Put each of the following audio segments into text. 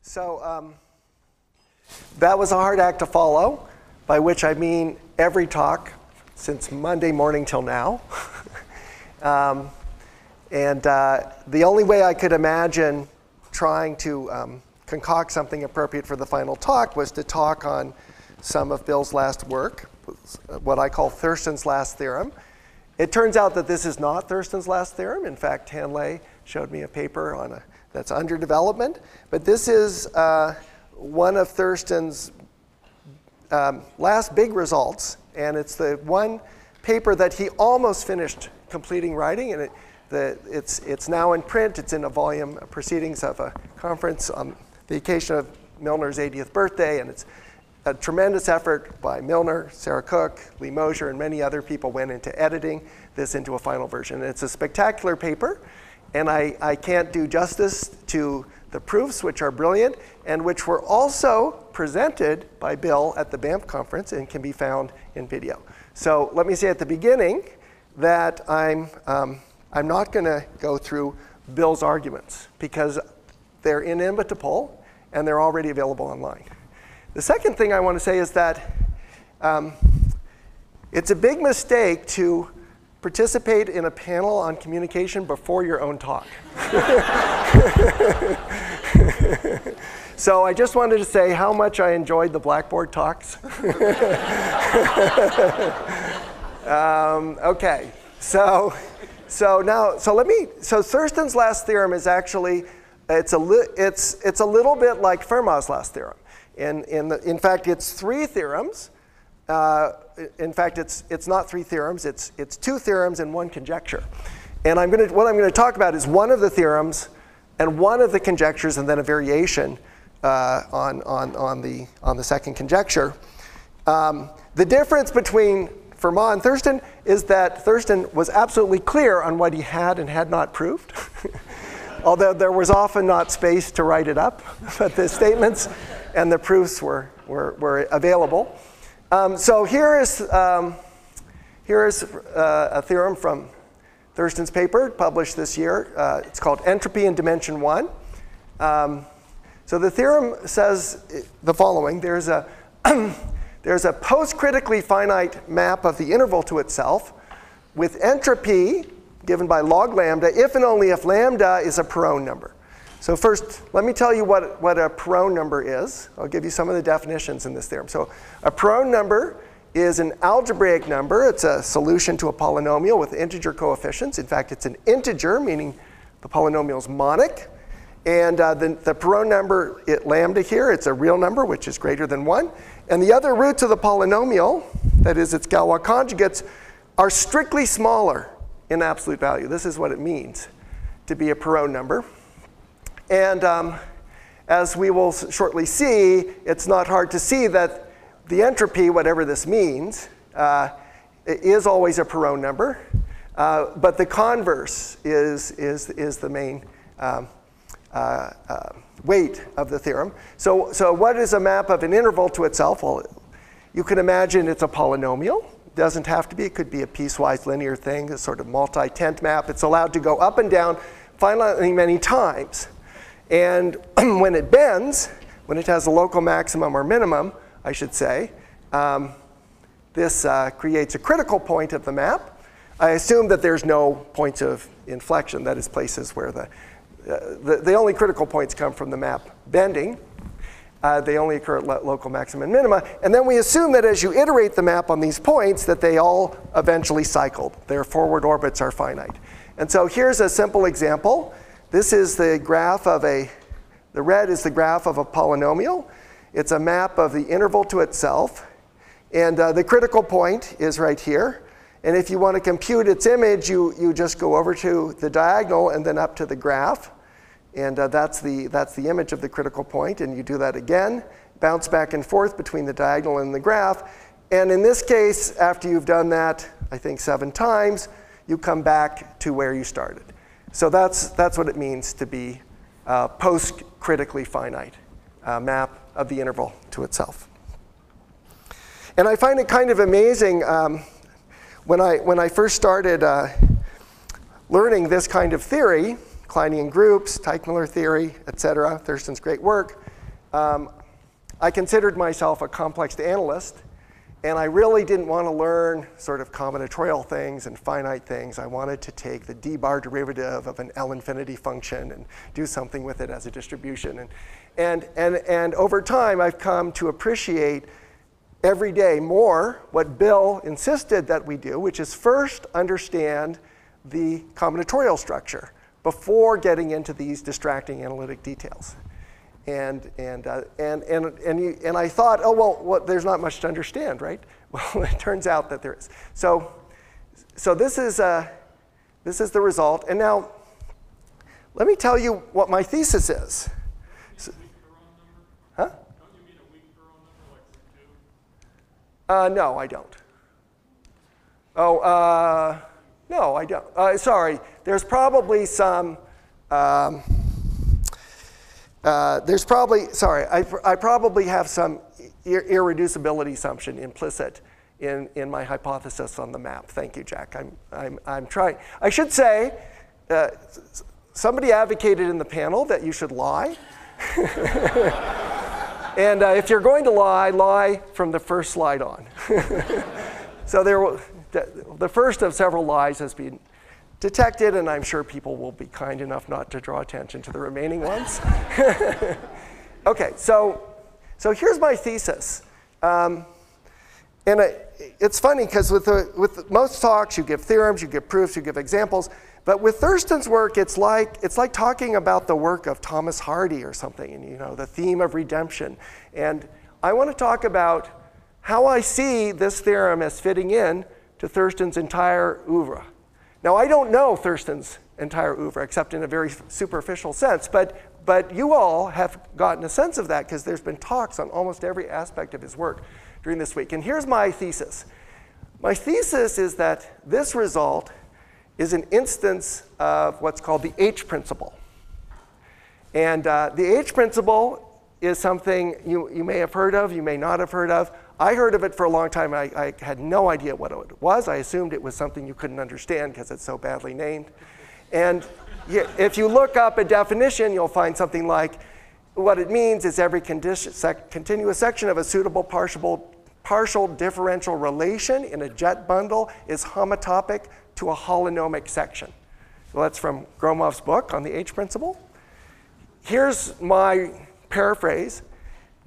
So that was a hard act to follow, by which I mean every talk since Monday morning till now. The only way I could imagine trying to concoct something appropriate for the final talk was to talk on some of Bill's last work, what I call Thurston's last theorem. It turns out that this is not Thurston's last theorem. In fact, Hanley showed me a paper on that's under development. But this is one of Thurston's last big results. And it's the one paper that he almost finished completing writing. And it's now in print. It's in a volume of proceedings of a conference on the occasion of Milner's 80th birthday. And it's a tremendous effort by Milner, Sarah Cook, Lee Mosier, and many other people went into editing this into a final version. And it's a spectacular paper. And I can't do justice to the proofs, which are brilliant, and which were also presented by Bill at the Banff conference and can be found in video. So let me say at the beginning that I'm not going to go through Bill's arguments because they're inimitable and they're already available online. The second thing I want to say is that it's a big mistake to participate in a panel on communication before your own talk. So I just wanted to say how much I enjoyed the Blackboard talks. Okay, so Thurston's last theorem is actually it's a little bit like Fermat's last theorem. In fact, it's three theorems. In fact, it's not three theorems. It's two theorems and one conjecture. And what I'm going to talk about is one of the theorems and one of the conjectures, and then a variation on the second conjecture. The difference between Fermat and Thurston is that Thurston was absolutely clear on what he had and had not proved, although there was often not space to write it up, but the statements and the proofs were available. So here is a theorem from Thurston's paper published this year. It's called Entropy in Dimension 1. So the theorem says the following. There's a post-critically finite map of the interval to itself with entropy given by log lambda if and only if lambda is a Perron number. So first, let me tell you what a Perron number is. I'll give you some of the definitions in this theorem. So a Perron number is an algebraic number. It's a solution to a polynomial with integer coefficients. In fact, it's an integer, meaning the polynomial is monic. And the Perron number, lambda here, it's a real number, which is greater than 1. And the other roots of the polynomial, that is its Galois conjugates, are strictly smaller in absolute value. This is what it means to be a Perron number. And as we will shortly see, it's not hard to see that the entropy, whatever this means, is always a Perron number. But the converse is the main weight of the theorem. So what is a map of an interval to itself? Well, you can imagine it's a polynomial. It doesn't have to be. It could be a piecewise linear thing, a sort of multi-tent map. It's allowed to go up and down finitely many times. And when it bends, when it has a local maximum or minimum, I should say, this creates a critical point of the map. I assume that there's no points of inflection, that is places where the only critical points come from the map bending. They only occur at local maximum and minima. And then we assume that as you iterate the map on these points, that they all eventually cycle. Their forward orbits are finite. And so here's a simple example. This is the graph of the red is the graph of a polynomial. It's a map of the interval to itself. And the critical point is right here. And if you want to compute its image, you just go over to the diagonal and then up to the graph. And that's the image of the critical point. And you do that again, bounce back and forth between the diagonal and the graph. And in this case, after you've done that, I think 7 times, you come back to where you started. So that's what it means to be post-critically finite map of the interval to itself. And I find it kind of amazing when I first started learning this kind of theory. Of Kleinian groups, Teichmuller theory, etc. Thurston's great work. I considered myself a complex analyst, and I really didn't want to learn sort of combinatorial things and finite things. I wanted to take the d-bar derivative of an L infinity function and do something with it as a distribution. And over time, I've come to appreciate every day more what Bill insisted that we do, which is first understand the combinatorial structure before getting into these distracting analytic details. And I thought, oh, well, there's not much to understand, right? Well, it turns out that there is. So this is the result. And now, let me tell you what my thesis is. Huh? Don't you mean a weak Theorem number like 2? No, I don't. Oh, no, I don't. Sorry, there's probably some. I probably have some irreducibility assumption implicit in my hypothesis on the map. Thank you, Jack. I'm trying. I should say, somebody advocated in the panel that you should lie. And if you're going to lie from the first slide on. So the first of several lies has been detected, and I'm sure people will be kind enough not to draw attention to the remaining ones. Okay, so here's my thesis. And it's funny, because with most talks, you give theorems, you give proofs, you give examples. But with Thurston's work, it's like talking about the work of Thomas Hardy or something, and the theme of redemption. And I want to talk about how I see this theorem as fitting in to Thurston's entire oeuvre. Now, I don't know Thurston's entire oeuvre, except in a very superficial sense, but you all have gotten a sense of that, because there's been talks on almost every aspect of his work during this week. And here's my thesis. My thesis is that this result is an instance of what's called the H principle. And the H principle is something you may have heard of, you may not have heard of. I heard of it for a long time. I had no idea what it was. I assumed it was something you couldn't understand because it's so badly named. And if you look up a definition, you'll find something like, what it means is every continuous section of a suitable partial differential relation in a jet bundle is homotopic to a holonomic section. So that's from Gromov's book on the H principle. Here's my paraphrase.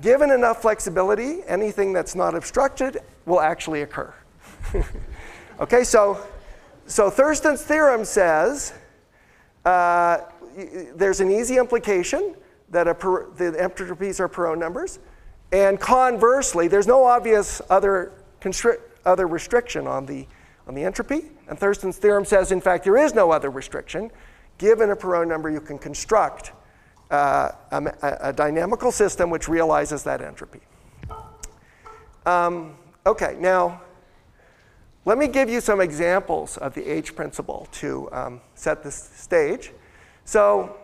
Given enough flexibility, anything that's not obstructed will actually occur. Okay, so Thurston's theorem says there's an easy implication that the entropies are Perron numbers. And conversely, there's no obvious other restriction on the entropy. And Thurston's theorem says, in fact, there is no other restriction. Given a Perron number, you can construct a dynamical system which realizes that entropy. Okay, now let me give you some examples of the H principle to set the stage. So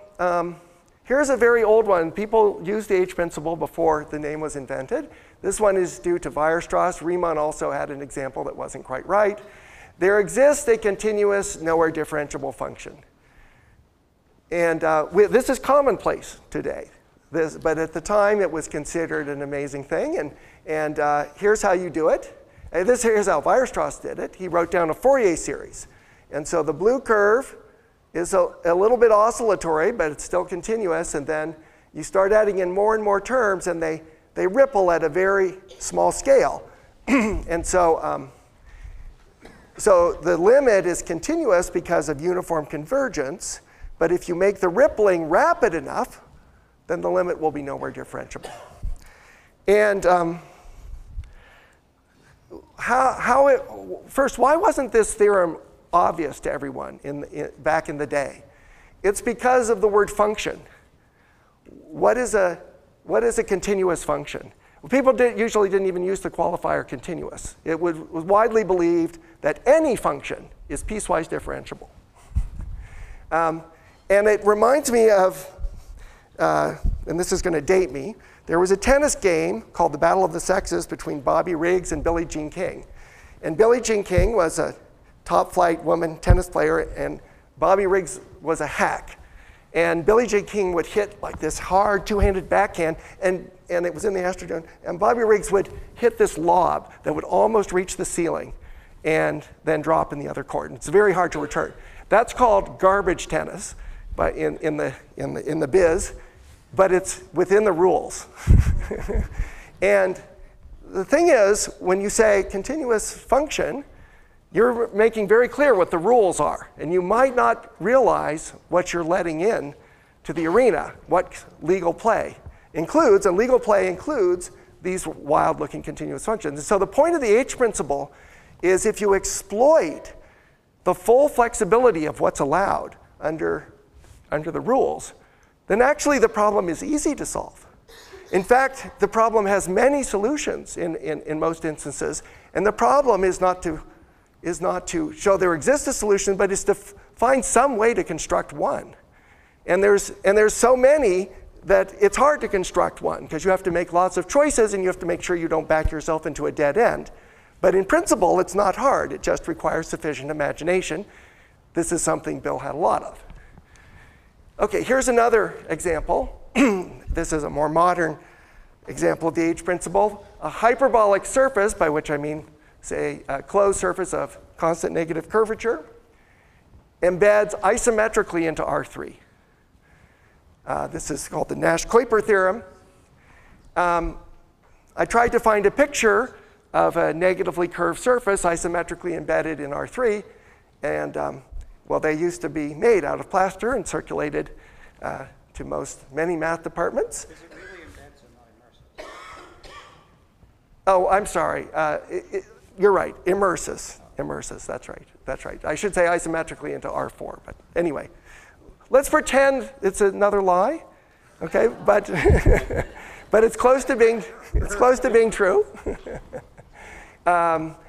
here's a very old one. People used the H principle before the name was invented. This one is due to Weierstrass. Riemann also had an example that wasn't quite right. There exists a continuous nowhere differentiable function. And this is commonplace today. But at the time, it was considered an amazing thing. And here's how you do it. Here's how Weierstrass did it. He wrote down a Fourier series. And so the blue curve is a little bit oscillatory, but it's still continuous. And then you start adding in more and more terms, and they ripple at a very small scale. And so the limit is continuous because of uniform convergence. But if you make the rippling rapid enough, then the limit will be nowhere differentiable. And first, why wasn't this theorem obvious to everyone back in the day? It's because of the word function. What is a continuous function? Well, people usually didn't even use the qualifier continuous. It was widely believed that any function is piecewise differentiable. And it reminds me of, and this is going to date me, there was a tennis game called the Battle of the Sexes between Bobby Riggs and Billie Jean King. And Billie Jean King was a top-flight woman tennis player, and Bobby Riggs was a hack. And Billie Jean King would hit like this hard two-handed backhand, and it was in the Astrodome, and Bobby Riggs would hit this lob that would almost reach the ceiling and then drop in the other court. And it's very hard to return. That's called garbage tennis in the biz, but it's within the rules. And the thing is, when you say continuous function, you're making very clear what the rules are. And you might not realize what you're letting in to the arena, what legal play includes. And legal play includes these wild-looking continuous functions. And so the point of the H principle is if you exploit the full flexibility of what's allowed under the rules, then actually the problem is easy to solve. In fact, the problem has many solutions in most instances. And the problem is not to show there exists a solution, but is to find some way to construct one. And there's so many that it's hard to construct one, because you have to make lots of choices and you have to make sure you don't back yourself into a dead end. But in principle, it's not hard. It just requires sufficient imagination. This is something Bill had a lot of. OK, here's another example. This is a more modern example of the H principle. A hyperbolic surface, by which I mean, say, a closed surface of constant negative curvature, embeds isometrically into R3. This is called the Nash-Kuiper theorem. I tried to find a picture of a negatively curved surface isometrically embedded in R3. And well, they used to be made out of plaster and circulated to many math departments. Is it really embeds and not immerses? Oh, I'm sorry. You're right. Immerses. Immerses. That's right. That's right. I should say isometrically into R4. But anyway, let's pretend it's another lie. OK, but but it's close to being true.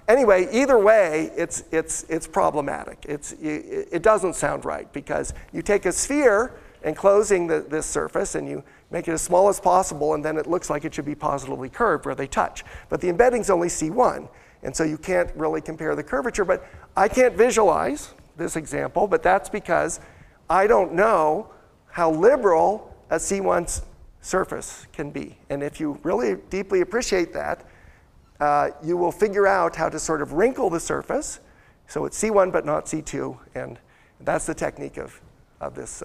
Anyway, either way, it's problematic. It doesn't sound right, because you take a sphere enclosing this surface and you make it as small as possible, and then it looks like it should be positively curved where they touch. But the embedding's only C1, and so you can't really compare the curvature. But I can't visualize this example, but that's because I don't know how liberal a C1 surface can be. And if you really deeply appreciate that, you will figure out how to sort of wrinkle the surface so it's C1 but not C2, and that's the technique of this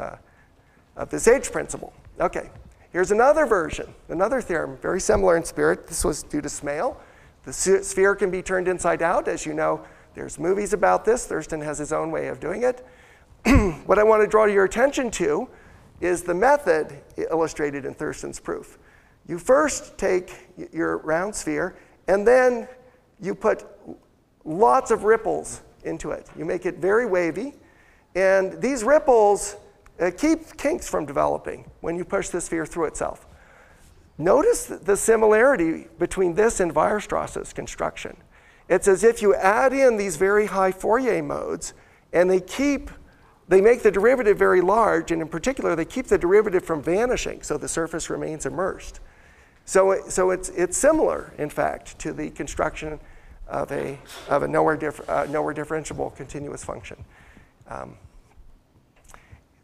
H principle. OK, here's another version, another theorem, very similar in spirit. This was due to Smale. The sphere can be turned inside out. As you know, there's movies about this. Thurston has his own way of doing it. What I want to draw your attention to is the method illustrated in Thurston's proof. You first take your round sphere, and then you put lots of ripples into it. You make it very wavy. And these ripples keep kinks from developing when you push the sphere through itself. Notice the similarity between this and Weierstrass's construction. It's as if you add in these very high Fourier modes, and they make the derivative very large, and in particular, they keep the derivative from vanishing, so the surface remains immersed. So it's similar, in fact, to the construction of a nowhere differentiable continuous function.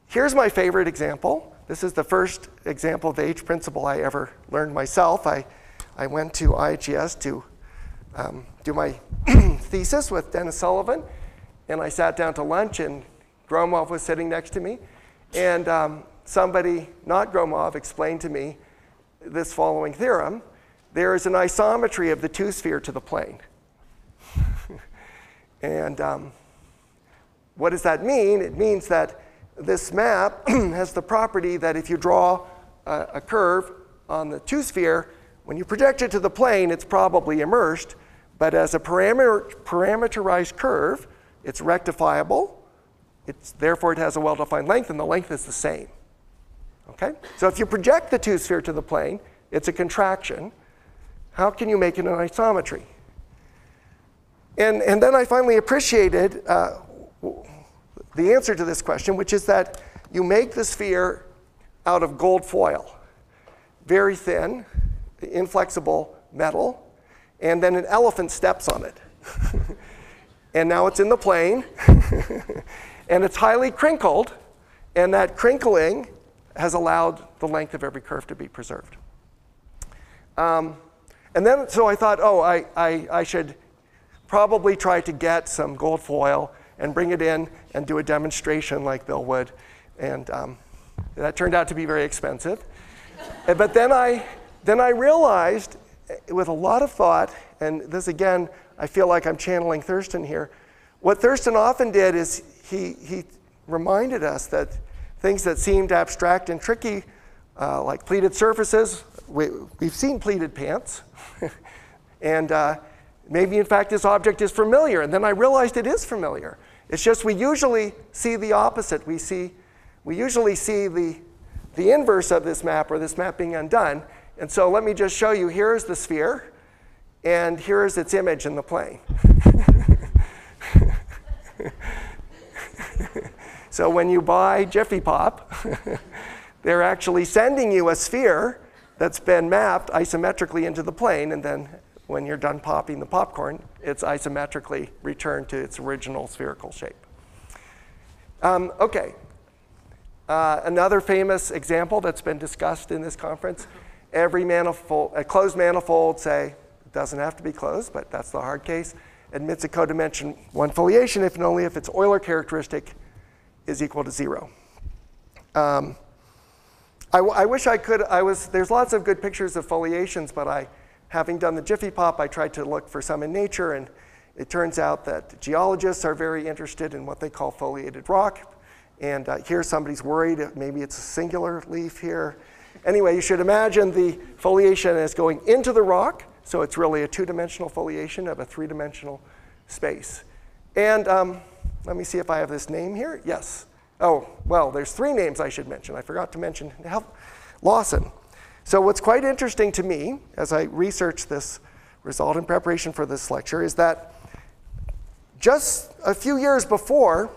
Here's my favorite example. This is the first example of the H principle I ever learned myself. I went to IHES to do my thesis with Dennis Sullivan, and I sat down to lunch, and Gromov was sitting next to me. And somebody, not Gromov, explained to me this following theorem. There is an isometry of the two-sphere to the plane. And what does that mean? It means that this map has the property that if you draw a curve on the two-sphere, when you project it to the plane, it's probably immersed. But as a parameterized curve, it's rectifiable. Therefore, it has a well-defined length, and the length is the same. Okay? So if you project the two-sphere to the plane, it's a contraction. How can you make it an isometry? And then I finally appreciated the answer to this question, which is that you make the sphere out of gold foil, very thin, inflexible metal, and then an elephant steps on it. And now it's in the plane, and it's highly crinkled, And that crinkling has allowed the length of every curve to be preserved. And then, so I thought, oh, I should probably try to get some gold foil and bring it in and do a demonstration like Bill would. And that turned out to be very expensive. But then I realized, with a lot of thought, and this again, I feel like I'm channeling Thurston here. What Thurston often did is he reminded us that things that seemed abstract and tricky, like pleated surfaces, we've seen pleated pants. And maybe, in fact, this object is familiar. And then I realized it is familiar. It's just we usually see the opposite. We usually see the inverse of this map, or this map being undone. And so let me just show you. Here's the sphere, and here's its image in the plane. So when you buy Jiffy Pop, they're actually sending you a sphere that's been mapped isometrically into the plane, and then when you're done popping the popcorn, it's isometrically returned to its original spherical shape. Okay. Another famous example that's been discussed in this conference, every manifold, a closed manifold, say, it doesn't have to be closed, but that's the hard case, admits a codimension 1 foliation if and only if its Euler characteristic is equal to 0. I wish I could, there's lots of good pictures of foliations, but having done the Jiffy Pop, I tried to look for some in nature, and it turns out that geologists are very interested in what they call foliated rock. And here somebody's worried maybe it's a singular leaf here. Anyway, you should imagine the foliation as going into the rock, so it's really a 2-dimensional foliation of a 3-dimensional space. And let me see if I have this name here. Yes. Oh, well, there's 3 names I should mention. I forgot to mention Lawson. So what's quite interesting to me, as I researched this result in preparation for this lecture, is that just a few years before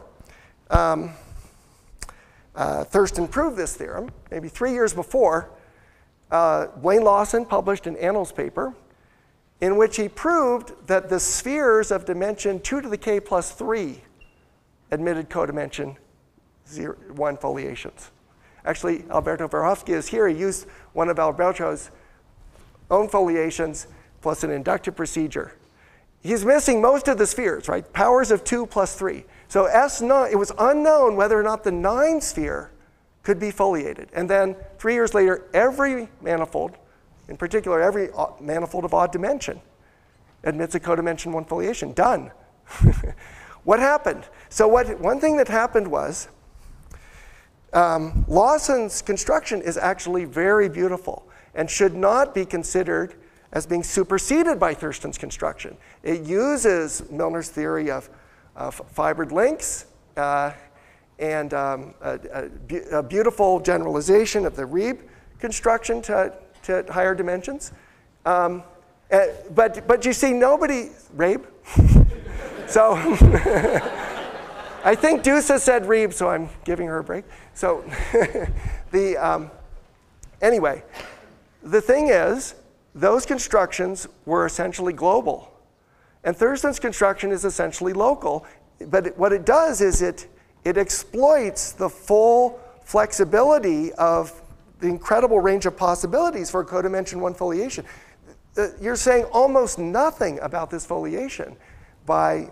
Thurston proved this theorem, maybe 3 years before, Wayne Lawson published an Annals paper in which he proved that the spheres of dimension 2 to the k plus 3 admitted codimension 1 foliations. Actually, Alberto Verhofsky is here. He used one of Alberto's own foliations plus an inductive procedure. He's missing most of the spheres, right? Powers of 2 plus 3. So S9, it was unknown whether or not the 9 sphere could be foliated. And then 3 years later, every manifold, in particular every manifold of odd dimension, admits a codimension 1 foliation. Done. What happened? So one thing that happened was Lawson's construction is actually very beautiful and should not be considered as being superseded by Thurston's construction. It uses Milner's theory of fibered links and a beautiful generalization of the Reeb construction to higher dimensions. But you see, nobody, Reeb? So I think Dusa said Reeb, so I'm giving her a break. So anyway, the thing is, those constructions were essentially global. And Thurston's construction is essentially local. But what it does is it exploits the full flexibility of the incredible range of possibilities for codimension 1 foliation. You're saying almost nothing about this foliation I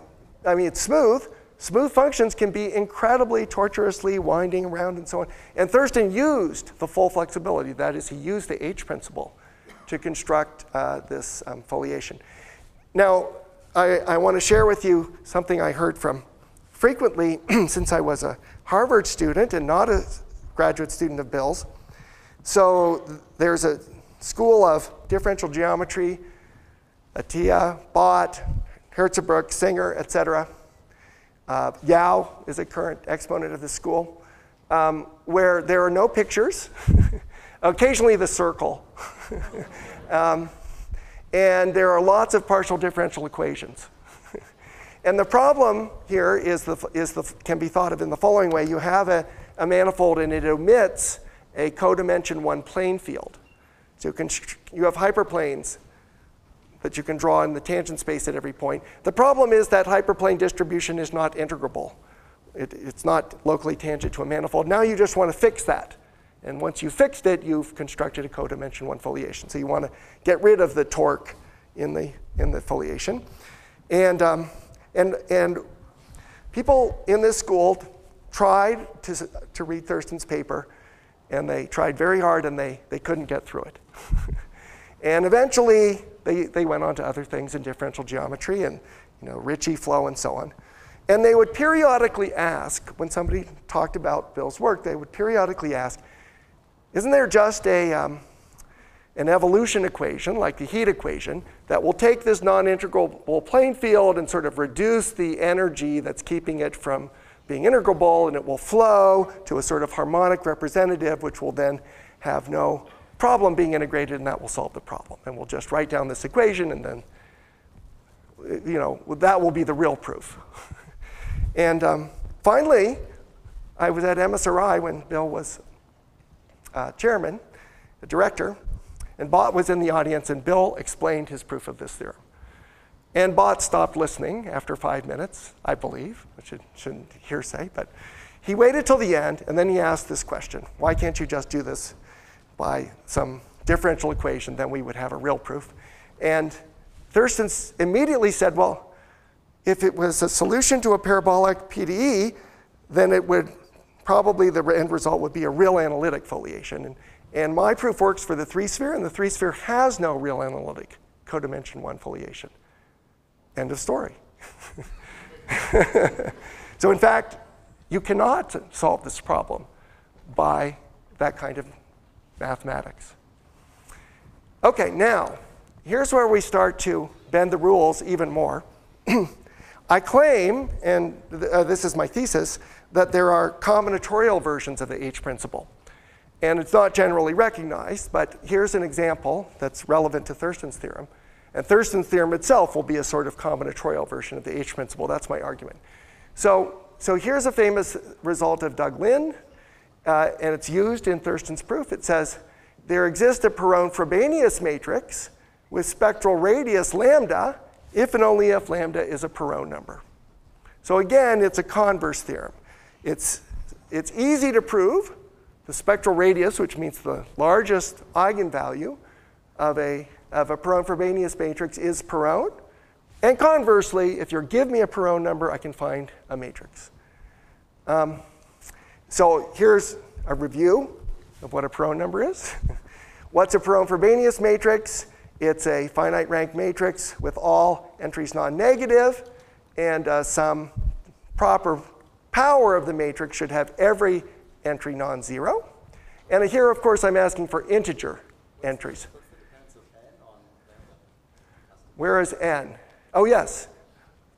mean, it's smooth. Smooth functions can be incredibly tortuously winding around and so on. And Thurston used the full flexibility. That is, he used the H principle to construct this foliation. Now, I want to share with you something I heard from frequently since I was a Harvard student and not a graduate student of Bill's. So there's a school of differential geometry, Atiyah, Bott, Herzebruck, Singer, etc. Yao is a current exponent of the school, where there are no pictures, occasionally the circle, and there are lots of partial differential equations. And the problem here can be thought of in the following way. You have a manifold and it omits a codimension 1 plane field. So you have hyperplanes that you can draw in the tangent space at every point. The problem is that hyperplane distribution is not integrable. it's not locally tangent to a manifold. Now you just want to fix that. And once you fixed it, you've constructed a codimension 1 foliation. So you want to get rid of the torque in the foliation. And people in this school tried to read Thurston's paper, and they tried very hard, and they couldn't get through it. And eventually, they went on to other things in differential geometry and Ricci flow and so on. And they would periodically ask, when somebody talked about Bill's work, they would periodically ask, isn't there just an evolution equation, like the heat equation, that will take this non-integrable plane field and sort of reduce the energy that's keeping it from being integrable, and it will flow to a sort of harmonic representative, which will then have no problem being integrated, and that will solve the problem. And we'll just write down this equation, and then that will be the real proof. And finally, I was at MSRI when Bill was chairman, the director, and Bott was in the audience, and Bill explained his proof of this theorem. And Bott stopped listening after 5 minutes, I believe, which shouldn't hearsay, but he waited till the end, and then he asked this question: why can't you just do this by some differential equation? Then we would have a real proof. And Thurston immediately said, well, if it was a solution to a parabolic PDE, then it would probably, the end result would be a real analytic foliation. And my proof works for the 3-sphere, and the 3-sphere has no real analytic codimension 1 foliation. End of story. So in fact, you cannot solve this problem by that kind of mathematics. Okay, now, here's where we start to bend the rules even more. I claim, and this is my thesis, that there are combinatorial versions of the H principle. And it's not generally recognized, but here's an example that's relevant to Thurston's theorem. And Thurston's theorem itself will be a sort of combinatorial version of the H principle. That's my argument. So here's a famous result of Doug Lin, and it's used in Thurston's proof. It says, there exists a Perron-Frobenius matrix with spectral radius lambda if and only if lambda is a Perron number. So again, it's a converse theorem. It's easy to prove. The spectral radius, which means the largest eigenvalue of a Perron-Frobenius matrix, is Perron. And conversely, if you give me a Perron number, I can find a matrix. So here's a review of what a Perron number is. What's a Perron-Frobenius matrix? It's a finite rank matrix with all entries non-negative, and some proper power of the matrix should have every entry non-zero. And here, of course, I'm asking for integer entries. Where is n? Oh, yes.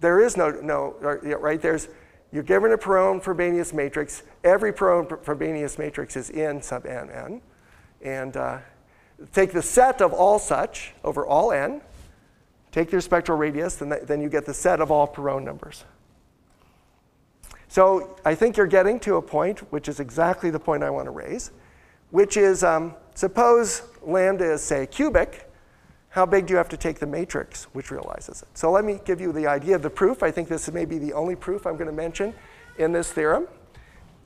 There is right? You're given a Perron-Frobenius matrix. Every Perron-Frobenius matrix is in sub n. And take the set of all such over all n, take your spectral radius, and then you get the set of all Perron numbers. So I think you're getting to a point, which is exactly the point I want to raise, which is suppose lambda is, say, cubic. How big do you have to take the matrix which realizes it? So let me give you the idea of the proof. I think this may be the only proof I'm going to mention in this theorem.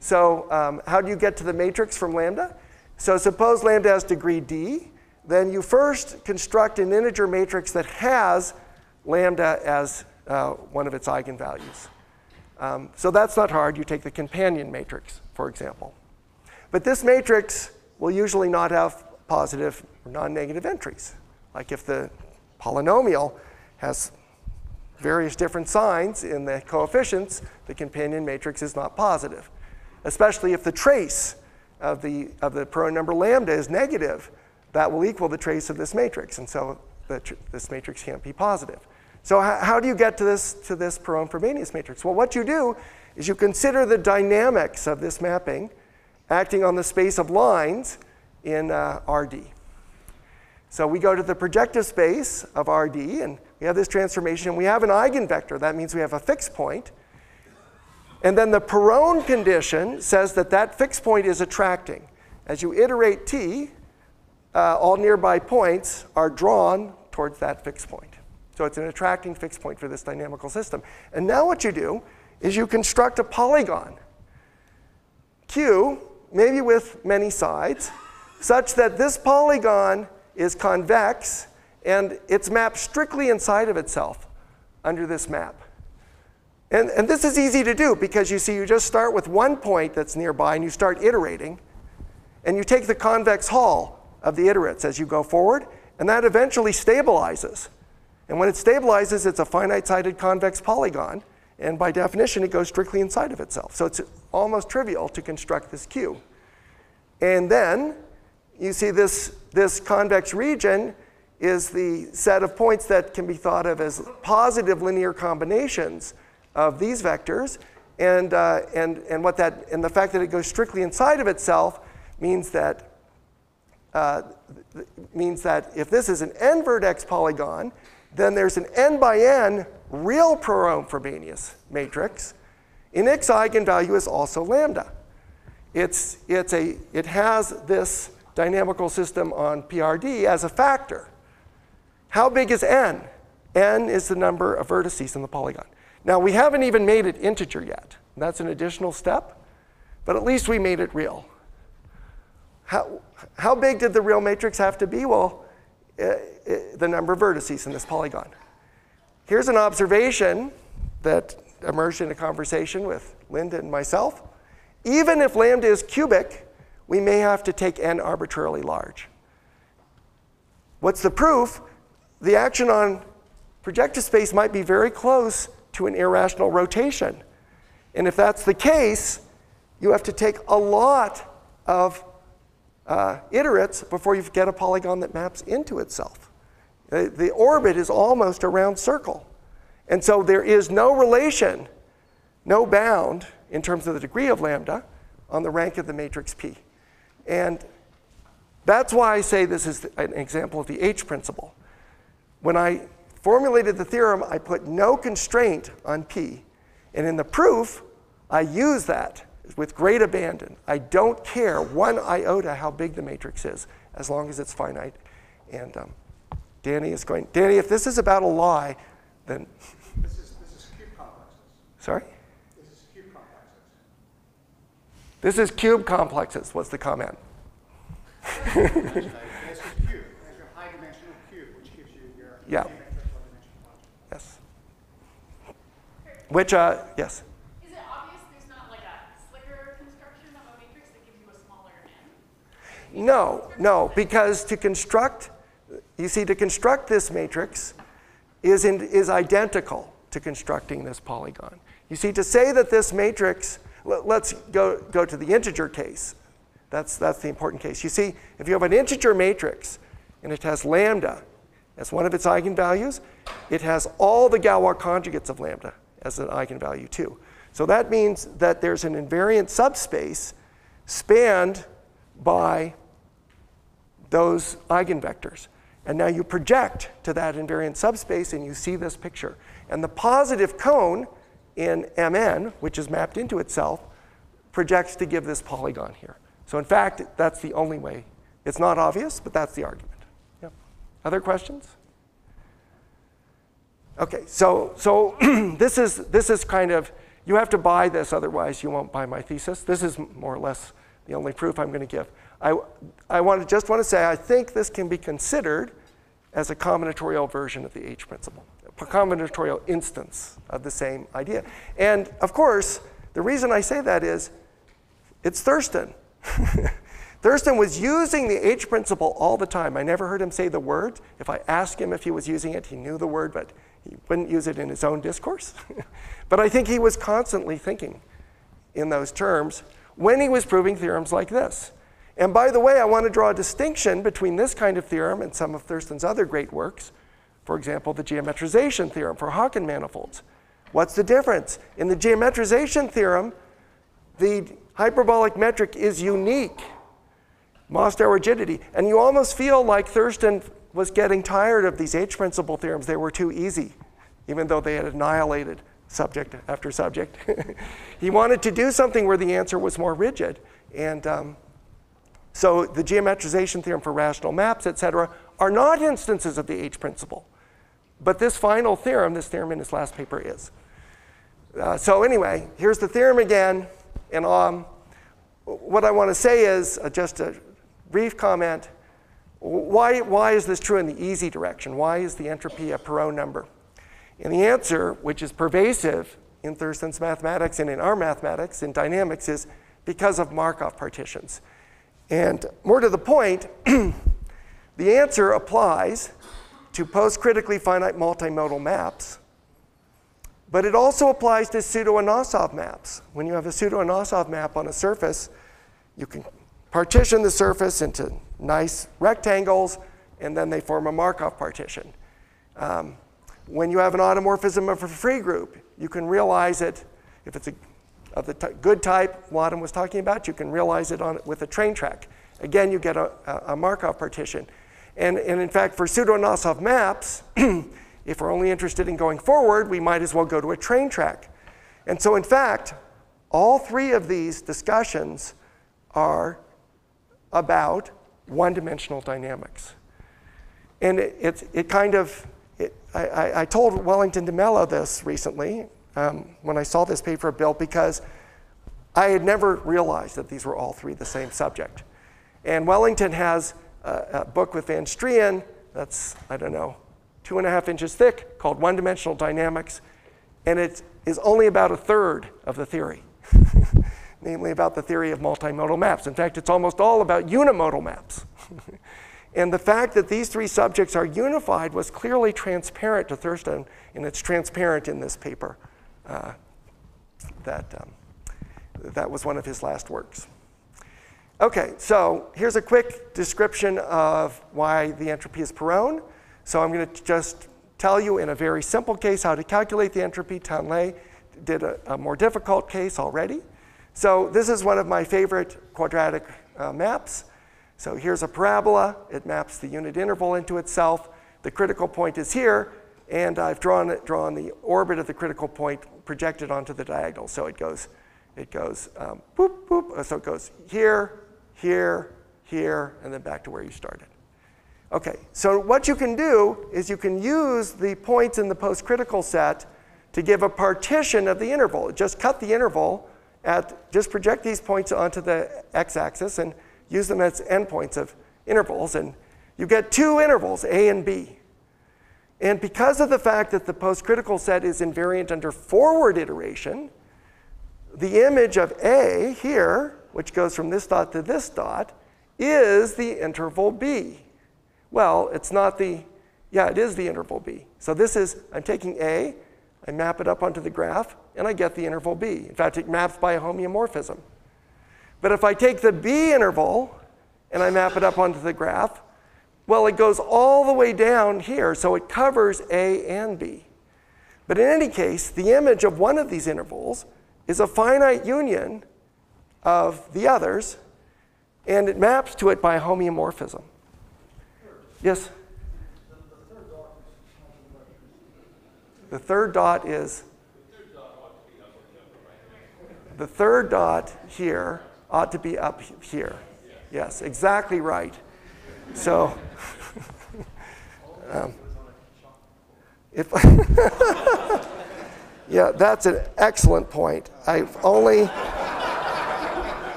So how do you get to the matrix from lambda? So suppose lambda has degree d. Then you first construct an integer matrix that has lambda as one of its eigenvalues. So that's not hard. You take the companion matrix, for example. But this matrix will usually not have positive or non-negative entries. Like if the polynomial has various different signs in the coefficients, the companion matrix is not positive, especially if the trace of the Perron number lambda is negative. That will equal the trace of this matrix, and so this matrix can't be positive. So how do you get to this Perron-Frobenius matrix? Well, what you do is you consider the dynamics of this mapping acting on the space of lines in RD. So we go to the projective space of RD, and we have this transformation. We have an eigenvector. That means we have a fixed point. And then the Perron condition says that that fixed point is attracting. As you iterate t, all nearby points are drawn towards that fixed point. So it's an attracting fixed point for this dynamical system. And now what you do is you construct a polygon, Q, maybe with many sides, such that this polygon is convex and it's mapped strictly inside of itself under this map. And this is easy to do because you see you just start with one point that's nearby and you start iterating, and you take the convex hull of the iterates as you go forward, and that eventually stabilizes. And when it stabilizes, it's a finite-sided convex polygon, and by definition, it goes strictly inside of itself. So it's almost trivial to construct this Q. And then you see this convex region is the set of points that can be thought of as positive linear combinations of these vectors, and the fact that it goes strictly inside of itself means that if this is an n-vertex polygon, then there's an n by n real Perron-Frobenius matrix. In its eigenvalue is also lambda. It has this dynamical system on PRD as a factor. How big is n? N is the number of vertices in the polygon. Now, we haven't even made it integer yet. That's an additional step, but at least we made it real. How big did the real matrix have to be? Well, the number of vertices in this polygon. Here's an observation that emerged in a conversation with Linda and myself. Even if lambda is cubic, we may have to take n arbitrarily large. What's the proof? The action on projective space might be very close to an irrational rotation. And if that's the case, you have to take a lot of iterates before you get a polygon that maps into itself. The orbit is almost a round circle. And so there is no relation, no bound in terms of the degree of lambda on the rank of the matrix P. And that's why I say this is an example of the H principle. When I formulated the theorem, I put no constraint on P. And in the proof, I use that with great abandon. I don't care one iota how big the matrix is, as long as it's finite. And Danny, if this is about a lie, then... This is cube complexes. Sorry? This is cube complexes. This is cube complexes, was the comment. This is cube. That's your high-dimensional cube, which gives you your Yeah. geometric four-dimensional object. Yes. Which, yes? Is it obvious there's not like a slicker construction of a matrix that gives you a smaller n? No, because to construct this matrix is identical to constructing this polygon. You see, to say that this matrix, let's go to the integer case. That's the important case. You see, if you have an integer matrix and it has lambda as one of its eigenvalues, it has all the Galois conjugates of lambda as an eigenvalue too. So that means that there's an invariant subspace spanned by those eigenvectors. And now you project to that invariant subspace and you see this picture. And the positive cone in Mn, which is mapped into itself, projects to give this polygon here. So in fact, that's the only way. It's not obvious, but that's the argument. Yep. Other questions? Okay, so this is kind of, you have to buy this, otherwise you won't buy my thesis. This is more or less the only proof I'm going to give. I just want to say I think this can be considered as a combinatorial version of the H principle, a combinatorial instance of the same idea. And of course, the reason I say that is it's Thurston. Thurston was using the H principle all the time. I never heard him say the word. If I asked him if he was using it, he knew the word, but he wouldn't use it in his own discourse. But I think he was constantly thinking in those terms when he was proving theorems like this. And by the way, I want to draw a distinction between this kind of theorem and some of Thurston's other great works. For example, the geometrization theorem for Hawken manifolds. What's the difference? In the geometrization theorem, the hyperbolic metric is unique, Mostow rigidity. And you almost feel like Thurston was getting tired of these H principle theorems. They were too easy, even though they had annihilated subject after subject. He wanted to do something where the answer was more rigid. And so the geometrization theorem for rational maps, et cetera, are not instances of the H principle. But this final theorem, this theorem in his last paper is. So anyway, here's the theorem again. And what I want to say is just a brief comment. Why is this true in the easy direction? Why is the entropy a Perron number? And the answer, which is pervasive in Thurston's mathematics and in our mathematics, in dynamics, is because of Markov partitions. And more to the point, the answer applies to post-critically finite multimodal maps, but it also applies to pseudo-Anosov maps. When you have a pseudo-Anosov map on a surface, you can partition the surface into nice rectangles, and then they form a Markov partition. When you have an automorphism of a free group, you can realize it, if it's of the good type Wadham was talking about, you can realize it with a train track. Again, you get a Markov partition. And in fact, for pseudo-Anosov maps, if we're only interested in going forward, we might as well go to a train track. And so in fact, all three of these discussions are about one-dimensional dynamics. And I told Wellington de Mello this recently when I saw this paper built, because I had never realized that these were all three the same subject. And Wellington has a book with Van Strien that's, I don't know, 2.5 inches thick, called One-Dimensional Dynamics, and it is only about a third of the theory, namely about the theory of multimodal maps. In fact, it's almost all about unimodal maps. And the fact that these three subjects are unified was clearly transparent to Thurston, and it's transparent in this paper. That was one of his last works. Okay, so here's a quick description of why the entropy is Perron. So I'm going to just tell you in a very simple case how to calculate the entropy. Tanley did a more difficult case already. So this is one of my favorite quadratic maps. So here's a parabola. It maps the unit interval into itself. The critical point is here, and I've drawn the orbit of the critical point projected onto the diagonal. So it goes boop, boop. So it goes here, here, here, and then back to where you started. Okay, so what you can do is you can use the points in the post-critical set to give a partition of the interval. Just cut the interval, just project these points onto the x-axis and use them as endpoints of intervals, and you get two intervals, A and B. And because of the fact that the post-critical set is invariant under forward iteration, the image of A here, which goes from this dot to this dot, is the interval B. Well, it's not it is the interval B. So this is, I'm taking A, I map it up onto the graph, and I get the interval B. In fact, it maps by a homeomorphism. But if I take the B interval and I map it up onto the graph, well, it goes all the way down here, so it covers A and B. But in any case, the image of one of these intervals is a finite union of the others, and it maps to it by a homeomorphism. Yes? The third dot is, the third dot here ought to be up here. Yes, exactly right. So, yeah, that's an excellent point. I'm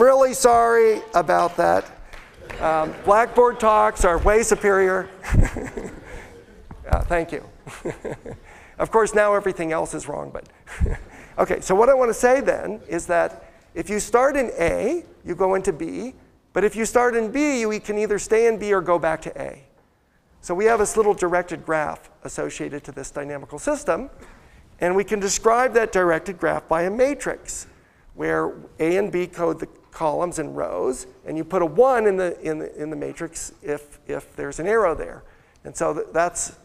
really sorry about that. Blackboard talks are way superior. Thank you. Of course, now everything else is wrong, but okay, so what I want to say then is that if you start in A, you go into B, but if you start in B, you can either stay in B or go back to A. So we have this little directed graph associated to this dynamical system, and we can describe that directed graph by a matrix, where A and B code the columns and rows, and you put a 1 in the matrix if there's an arrow there. And so that's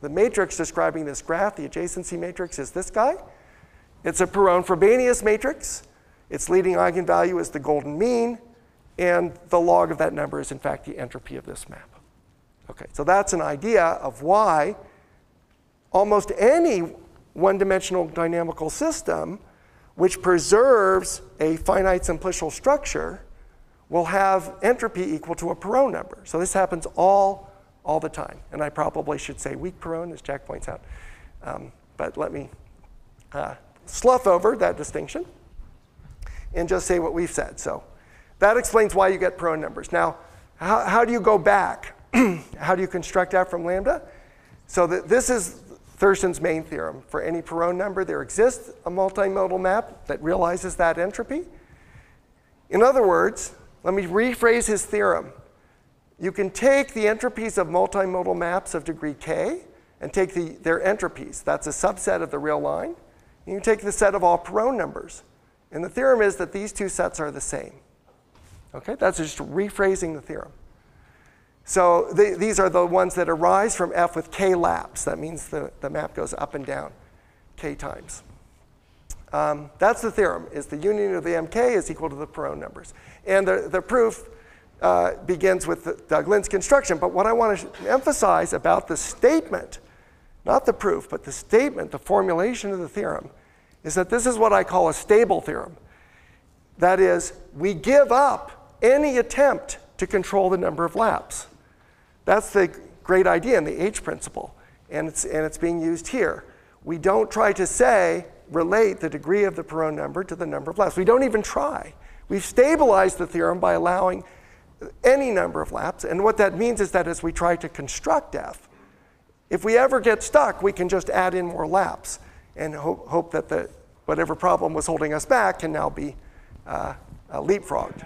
the matrix describing this graph. The adjacency matrix is this guy. It's a Perron-Frobenius matrix. Its leading eigenvalue is the golden mean, and the log of that number is in fact the entropy of this map. Okay, so that's an idea of why almost any one-dimensional dynamical system which preserves a finite simplicial structure will have entropy equal to a Perron number. So this happens all the time. And I probably should say weak Perron, as Jack points out. But let me slough over that distinction and just say what we've said. So that explains why you get Perron numbers. Now, how do you go back? How do you construct that from lambda? So this is Thurston's main theorem. For any Perron number, there exists a multimodal map that realizes that entropy. In other words, let me rephrase his theorem. You can take the entropies of multimodal maps of degree k and take their entropies. That's a subset of the real line. You can take the set of all Perron numbers. And the theorem is that these two sets are the same. Okay, that's just rephrasing the theorem. So these are the ones that arise from F with k laps. That means the map goes up and down k times. That's the theorem, is the union of the mk is equal to the Perron numbers. And the proof begins with Doug Lind's construction. But what I want to emphasize about the statement, not the proof, but the statement, the formulation of the theorem, is that this is what I call a stable theorem. That is, we give up any attempt to control the number of laps. That's the great idea in the H principle, and it's being used here. We don't try to relate the degree of the Perron number to the number of laps. We don't even try. We've stabilized the theorem by allowing any number of laps, and what that means is that as we try to construct F, if we ever get stuck, we can just add in more laps and hope that whatever problem was holding us back can now be leapfrogged.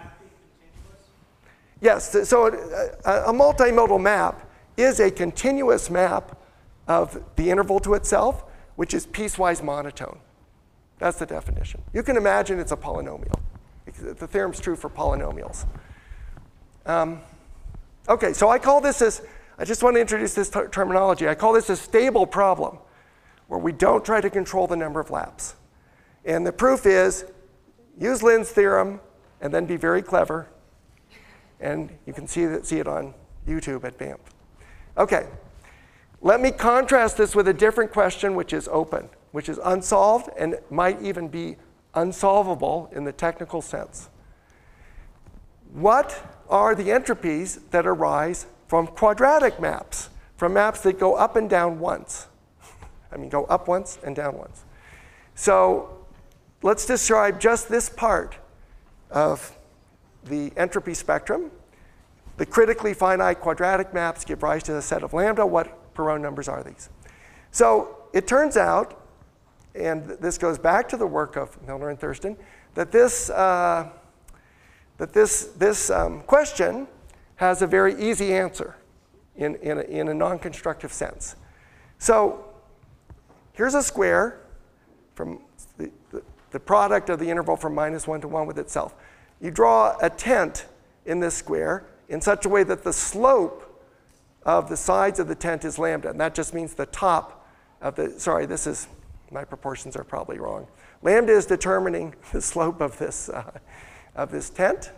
Yes, so a multimodal map is a continuous map of the interval to itself, which is piecewise monotone. That's the definition. You can imagine it's a polynomial. The theorem's true for polynomials. Okay, so I call this I just want to introduce this terminology. I call this a stable problem, where we don't try to control the number of laps. And the proof is, use Lind's theorem, and then be very clever. And you can see it on YouTube at BAMF. Okay, let me contrast this with a different question, which is open, which is unsolved and might even be unsolvable in the technical sense. What are the entropies that arise from quadratic maps, from maps that go up and down once? I mean, go up once and down once. So let's describe just this part of the entropy spectrum. The critically finite quadratic maps give rise to a set of lambda. What Perron numbers are these? So it turns out, and this goes back to the work of Milner and Thurston, that this question has a very easy answer in a non-constructive sense. So here's a square from the product of the interval from -1 to 1 with itself. You draw a tent in this square in such a way that the slope of the sides of the tent is lambda. And that just means the top of the, sorry, my proportions are probably wrong. Lambda is determining the slope of this tent.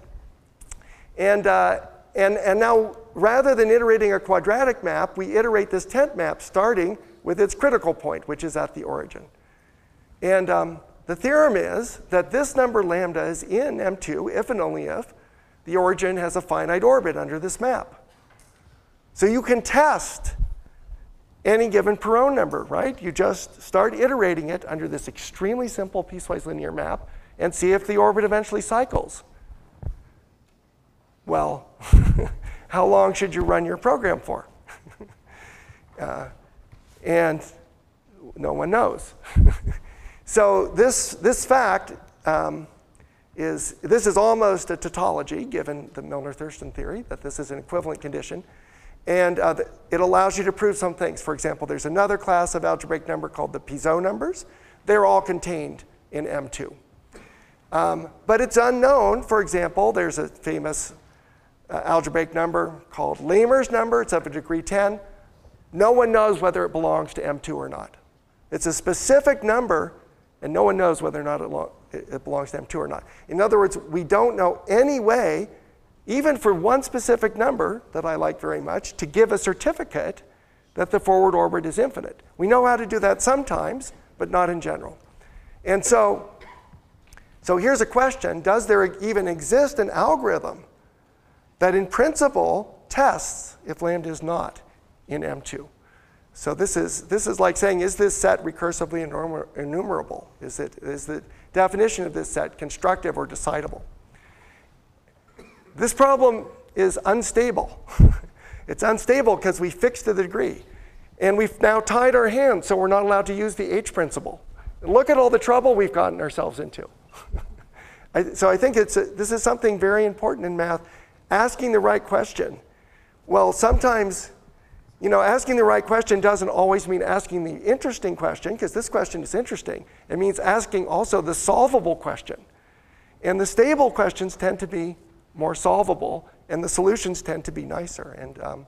And now, rather than iterating a quadratic map, we iterate this tent map starting with its critical point, which is at the origin. And the theorem is that this number lambda is in M2 if and only if the origin has a finite orbit under this map. So you can test any given Perron number, right? You just start iterating it under this extremely simple piecewise linear map and see if the orbit eventually cycles. Well, how long should you run your program for? And no one knows. So this fact is almost a tautology, given the Milner-Thurston theory, that this is an equivalent condition. And it allows you to prove some things. For example, there's another class of algebraic number called the Pizot numbers. They're all contained in M2. But it's unknown. For example, there's a famous algebraic number called Lamer's number. It's of a degree 10. No one knows whether it belongs to M2 or not. It's a specific number, and no one knows whether or not it belongs to M2 or not. In other words, we don't know any way, even for one specific number that I like very much, to give a certificate that the forward orbit is infinite. We know how to do that sometimes, but not in general. And so here's a question. Does there even exist an algorithm that in principle tests if lambda is not in M2? So this is like saying, is this set recursively enumerable? Is the definition of this set constructive or decidable? This problem is unstable. It's unstable because we fixed the degree. And we've now tied our hands, so we're not allowed to use the H principle. And look at all the trouble we've gotten ourselves into. So I think this is something very important in math, asking the right question. Well, sometimes, asking the right question doesn't always mean asking the interesting question, because this question is interesting. It means asking also the solvable question. And the stable questions tend to be more solvable, and the solutions tend to be nicer. And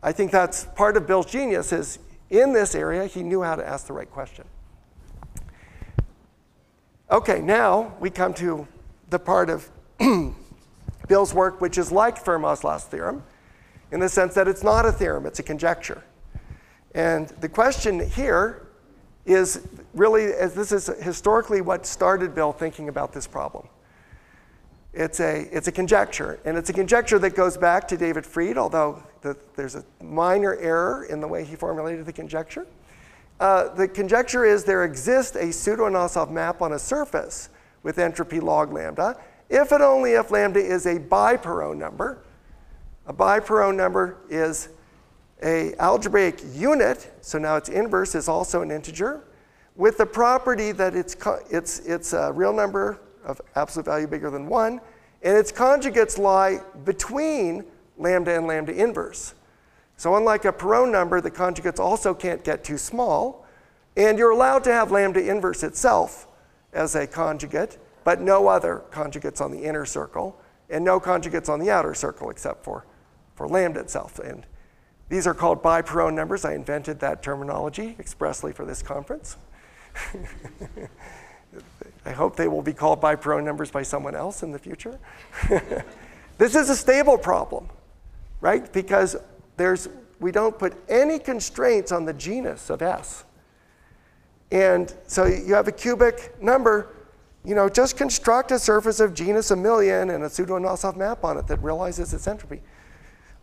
I think that's part of Bill's genius, is in this area, he knew how to ask the right question. Okay, now we come to the part of Bill's work which is like Fermat's last theorem, in the sense that it's not a theorem, it's a conjecture. And the question here is really, as this is historically what started Bill thinking about this problem. It's a conjecture, and it's a conjecture that goes back to David Fried, although there's a minor error in the way he formulated the conjecture. The conjecture is there exists a pseudo-Nosov map on a surface with entropy log lambda, if and only if lambda is a biparone number. A biparone number is an algebraic unit, so now its inverse is also an integer, with the property that it's a real number of absolute value bigger than 1, and its conjugates lie between lambda and lambda inverse. So unlike a Perron number, the conjugates also can't get too small, and you're allowed to have lambda inverse itself as a conjugate, but no other conjugates on the inner circle, and no conjugates on the outer circle except for lambda itself. And these are called biparone numbers. I invented that terminology expressly for this conference. I hope they will be called biparone numbers by someone else in the future. This is a stable problem, right? Because we don't put any constraints on the genus of S. And so you have a cubic number, just construct a surface of genus 1,000,000 and a pseudo-Nosov map on it that realizes its entropy.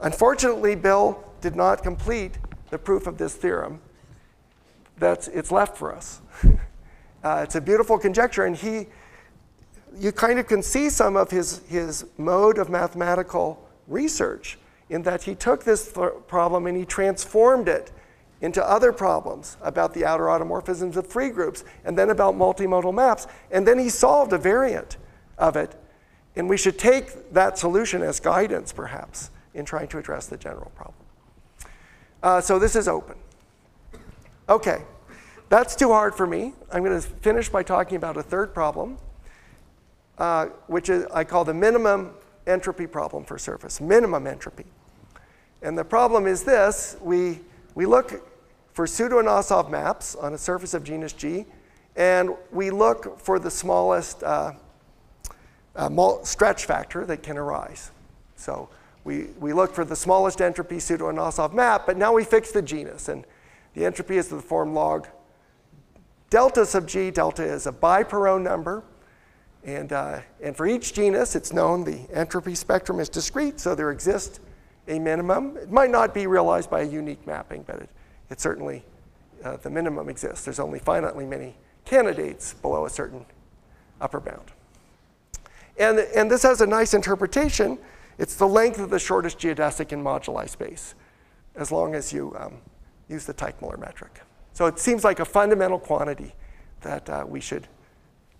Unfortunately, Bill did not complete the proof of this theorem. It's left for us. It's a beautiful conjecture, and you kind of can see some of his mode of mathematical research in that he took this problem and he transformed it into other problems about the outer automorphisms of free groups, and then about multimodal maps, and then he solved a variant of it. And we should take that solution as guidance, perhaps, in trying to address the general problem. So this is open. Okay, that's too hard for me. I'm going to finish by talking about a third problem, which I call the minimum entropy problem for surface, minimum entropy. And the problem is this: we look for pseudo-Nosov maps on a surface of genus G, and we look for the smallest stretch factor that can arise. So we look for the smallest entropy pseudo-Nosov map, but now we fix the genus, and the entropy is the form log delta sub G. Delta is a biparone number, and for each genus, it's known the entropy spectrum is discrete, so there exists a minimum. It might not be realized by a unique mapping, but it certainly, the minimum exists. There's only finitely many candidates below a certain upper bound. And this has a nice interpretation. It's the length of the shortest geodesic in moduli space, as long as you use the Teichmuller metric. So it seems like a fundamental quantity that we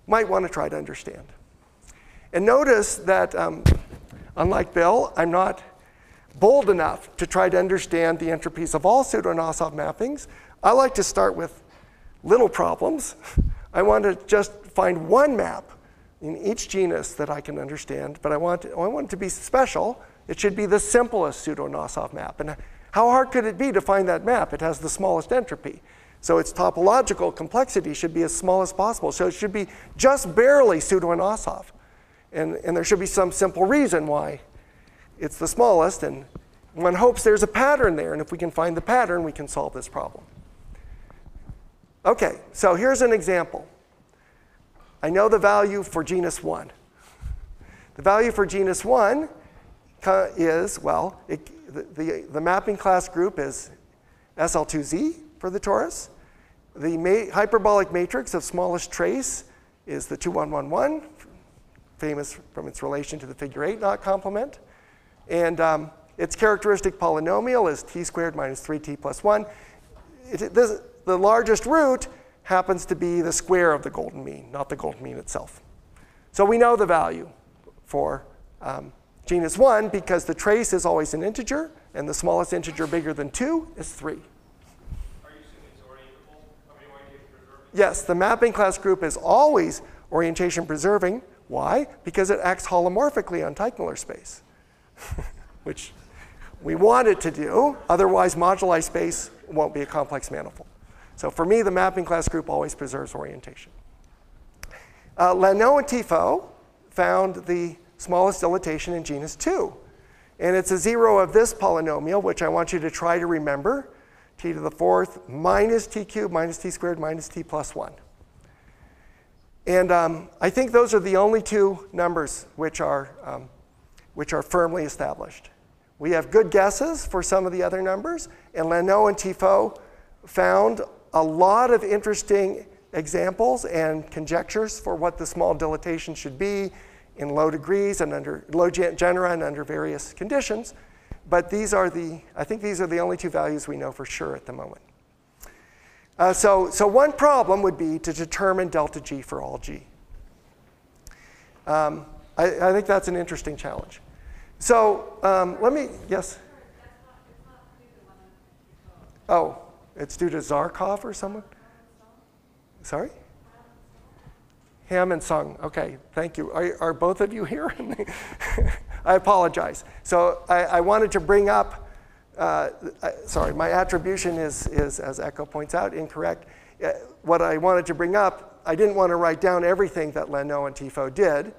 might want to try to understand. And notice that, unlike Bill, I'm not bold enough to try to understand the entropies of all pseudo-Nosov mappings. I like to start with little problems. I want to just find one map in each genus that I can understand, but I want it to be special. It should be the simplest pseudo-Nosov map. And how hard could it be to find that map? It has the smallest entropy. So its topological complexity should be as small as possible. So it should be just barely pseudo-Nosov. And there should be some simple reason why it's the smallest, and one hopes there's a pattern there, and if we can find the pattern, we can solve this problem. Okay, so here's an example. I know the value for genus 1. The value for genus 1 is, well, the mapping class group is SL2Z for the torus. The hyperbolic matrix of smallest trace is the 2, 1, 1, 1, famous from its relation to the figure 8 knot complement. And its characteristic polynomial is t squared minus 3t plus 1. The largest root happens to be the square of the golden mean, not the golden mean itself. So we know the value for genus 1 because the trace is always an integer, and the smallest integer bigger than 2 is 3. Are you assuming it's orientable? Orientation preserving? Yes, the mapping class group is always orientation preserving. Why? Because it acts holomorphically on Teichmuller space, which we want it to do. Otherwise, moduli space won't be a complex manifold. So for me, the mapping class group always preserves orientation. Lanois and Tifo found the smallest dilatation in genus 2. And it's a zero of this polynomial, which I want you to try to remember, t to the fourth minus t cubed minus t squared minus t plus 1. And I think those are the only two numbers which are firmly established. We have good guesses for some of the other numbers, and Lanois and Tifo found a lot of interesting examples and conjectures for what the small dilatation should be in low degrees and under low genera and under various conditions. But I think these are the only two values we know for sure at the moment. So one problem would be to determine delta G for all G. I think that's an interesting challenge. So let me, yes? Oh, it's due to Zarkov or someone? Sorry? Ham and Sung. Okay, thank you. Are both of you here? I apologize. So I wanted to bring up, sorry, my attribution is, as Echo points out, incorrect. What I wanted to bring up, I didn't want to write down everything that Lanois and Tifo did,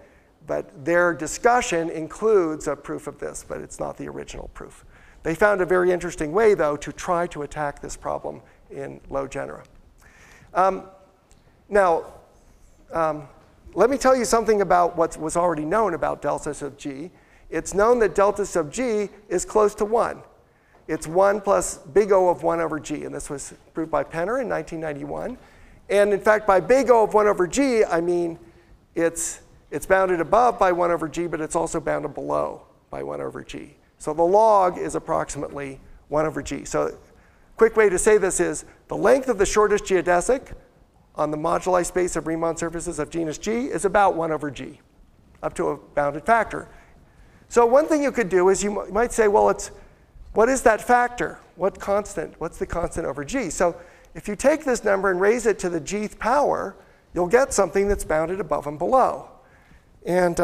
but their discussion includes a proof of this, but it's not the original proof. They found a very interesting way, though, to try to attack this problem in low genera. Now, let me tell you something about what was already known about delta sub G. It's known that delta sub G is close to 1. It's 1 plus big O of 1 over G, and this was proved by Penner in 1991. And in fact, by big O of 1 over G, I mean it's bounded above by 1 over G, but it's also bounded below by 1 over G. So the log is approximately 1 over G. So quick way to say this is the length of the shortest geodesic on the moduli space of Riemann surfaces of genus G is about 1 over G, up to a bounded factor. So one thing you could do is you might say, well, what is that factor? What constant? What's the constant over G? So if you take this number and raise it to the Gth power, you'll get something that's bounded above and below. And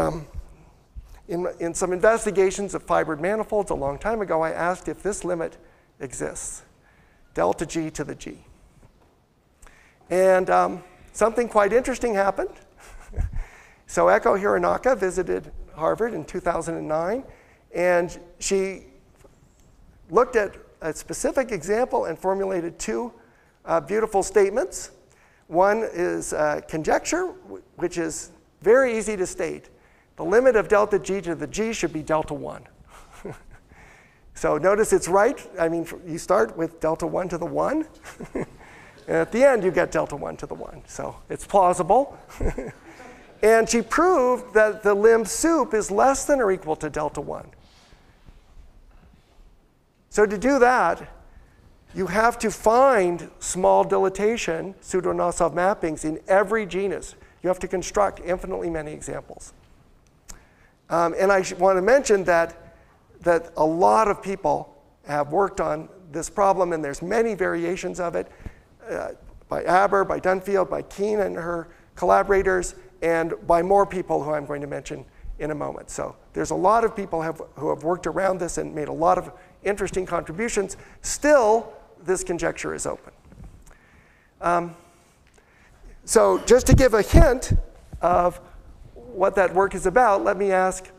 in some investigations of fibered manifolds a long time ago, I asked if this limit exists, delta G to the G. And something quite interesting happened. So Eko Hironaka visited Harvard in 2009, and she looked at a specific example and formulated two beautiful statements. One is conjecture, which is very easy to state. The limit of delta G to the G should be delta 1. So notice it's right. I mean, you start with delta 1 to the 1. And at the end, you get delta 1 to the 1. So it's plausible. And she proved that the limb sup is less than or equal to delta 1. So to do that, you have to find small dilatation pseudo-Nosov mappings in every genus. You have to construct infinitely many examples. And I want to mention that a lot of people have worked on this problem, and there's many variations of it by Aber, by Dunfield, by Keene and her collaborators, and by more people who I'm going to mention in a moment. So there's a lot of people who have worked around this and made a lot of interesting contributions. Still, this conjecture is open. So just to give a hint of what that work is about, let me ask,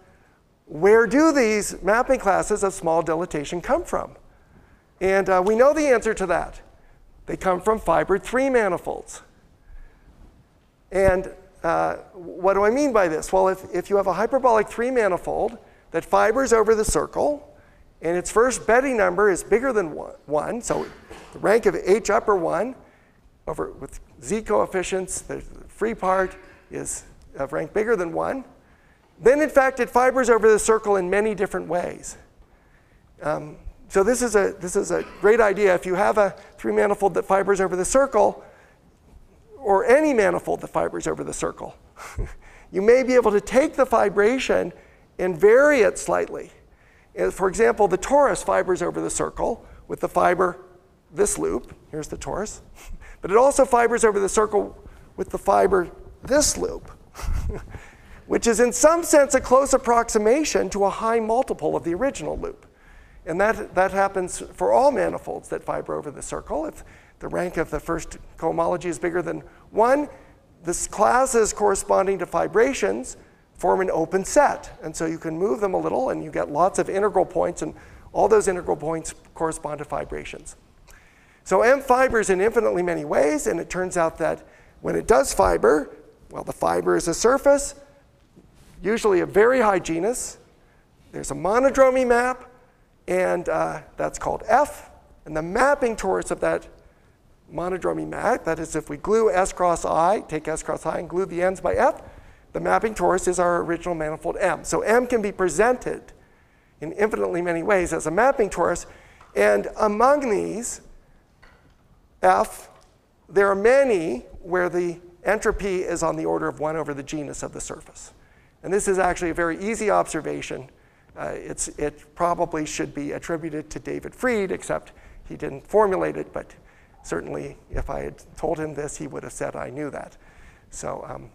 where do these mapping classes of small dilatation come from? And we know the answer to that. They come from fibered 3 manifolds. And what do I mean by this? Well, if you have a hyperbolic 3 manifold that fibers over the circle, and its first Betti number is bigger than 1, so the rank of H upper 1 over with Z coefficients, the free part is of rank bigger than 1. Then, in fact, it fibers over the circle in many different ways. So this is a great idea. If you have a 3-manifold that fibers over the circle, or any manifold that fibers over the circle, you may be able to take the fibration and vary it slightly. For example, the torus fibers over the circle with the fiber, this loop. Here's the torus. But it also fibers over the circle with the fiber, this loop, which is in some sense a close approximation to a high multiple of the original loop. And that happens for all manifolds that fiber over the circle. If the rank of the first cohomology is bigger than 1, this classes corresponding to fibrations form an open set. And so you can move them a little, and you get lots of integral points, and all those integral points correspond to fibrations. So M fibers in infinitely many ways, and it turns out that when it does fiber, well, the fiber is a surface, usually a very high genus. There's a monodromy map, and that's called F. And the mapping torus of that monodromy map, that is, if we glue S cross I, take S cross I and glue the ends by F, the mapping torus is our original manifold M. So M can be presented in infinitely many ways as a mapping torus. And among these, F, there are many where the entropy is on the order of 1 over the genus of the surface. And this is actually a very easy observation. It probably should be attributed to David Fried, except he didn't formulate it, but certainly if I had told him this, he would have said I knew that. So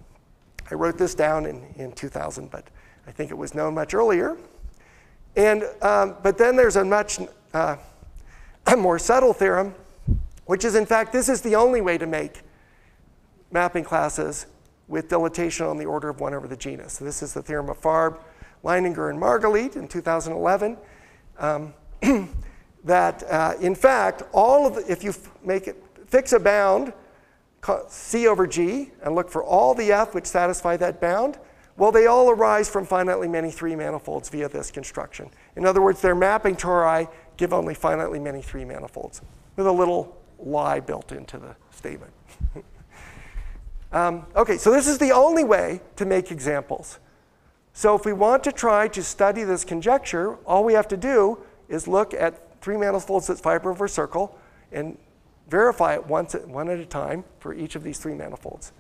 I wrote this down in 2000, but I think it was known much earlier. And, but then there's a much more subtle theorem, which is, in fact, this is the only way to make mapping classes with dilatation on the order of 1 over the genus. So this is the theorem of Farb, Leininger, and Margalit in 2011. That, in fact, all of the, if you fix a bound, C over G, and look for all the F which satisfy that bound, well, they all arise from finitely many 3 manifolds via this construction. In other words, their mapping tori give only finitely many 3 manifolds, with a little lie built into the statement. OK, so this is the only way to make examples. So if we want to try to study this conjecture, all we have to do is look at 3 manifolds that fiber over a circle and verify it one at a time for each of these 3 manifolds.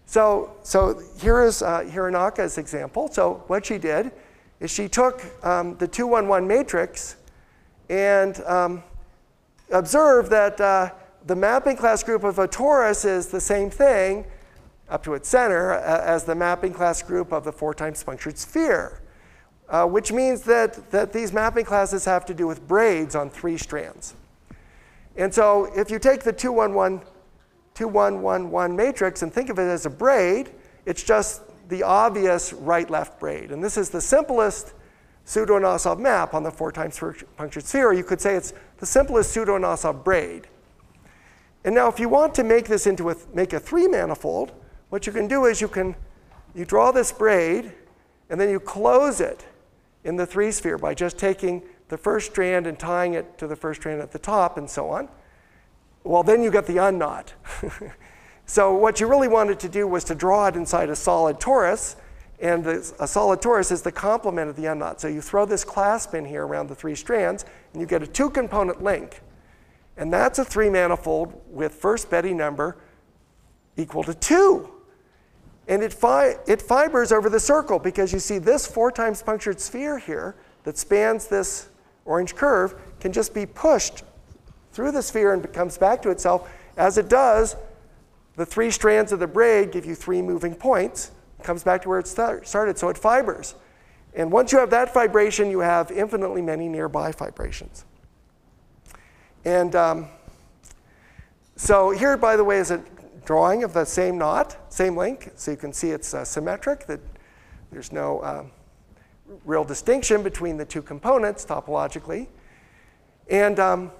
So here is Hironaka's example. So what she did is she took the 2-1-1 matrix and observed that the mapping class group of a torus is the same thing up to its center as the mapping class group of the 4 times punctured sphere, which means that these mapping classes have to do with braids on 3 strands. And so if you take the 2-1-1 matrix and think of it as a braid, it's just the obvious right-left braid. And this is the simplest pseudo-Nosov map on the 4 times punctured sphere. You could say it's the simplest pseudo-Nosov braid. And now if you want to make this into make a 3 manifold, what you can do is you draw this braid, and then you close it in the 3 sphere by just taking the first strand and tying it to the first strand at the top and so on. Well, then you get the unknot. So what you really wanted to do was to draw it inside a solid torus, and a solid torus is the complement of the unknot. So you throw this clasp in here around the 3 strands, and you get a 2-component link. And that's a 3 manifold with first Betti number equal to 2. And it fibers over the circle, because you see this 4 times punctured sphere here that spans this orange curve can just be pushed through the sphere and comes back to itself. As it does, the 3 strands of the braid give you 3 moving points. It comes back to where it started, so it fibers. And once you have that fibration, you have infinitely many nearby fibrations. And so here, by the way, is a drawing of the same knot, same link. So you can see it's symmetric, that there's no real distinction between the 2 components topologically. And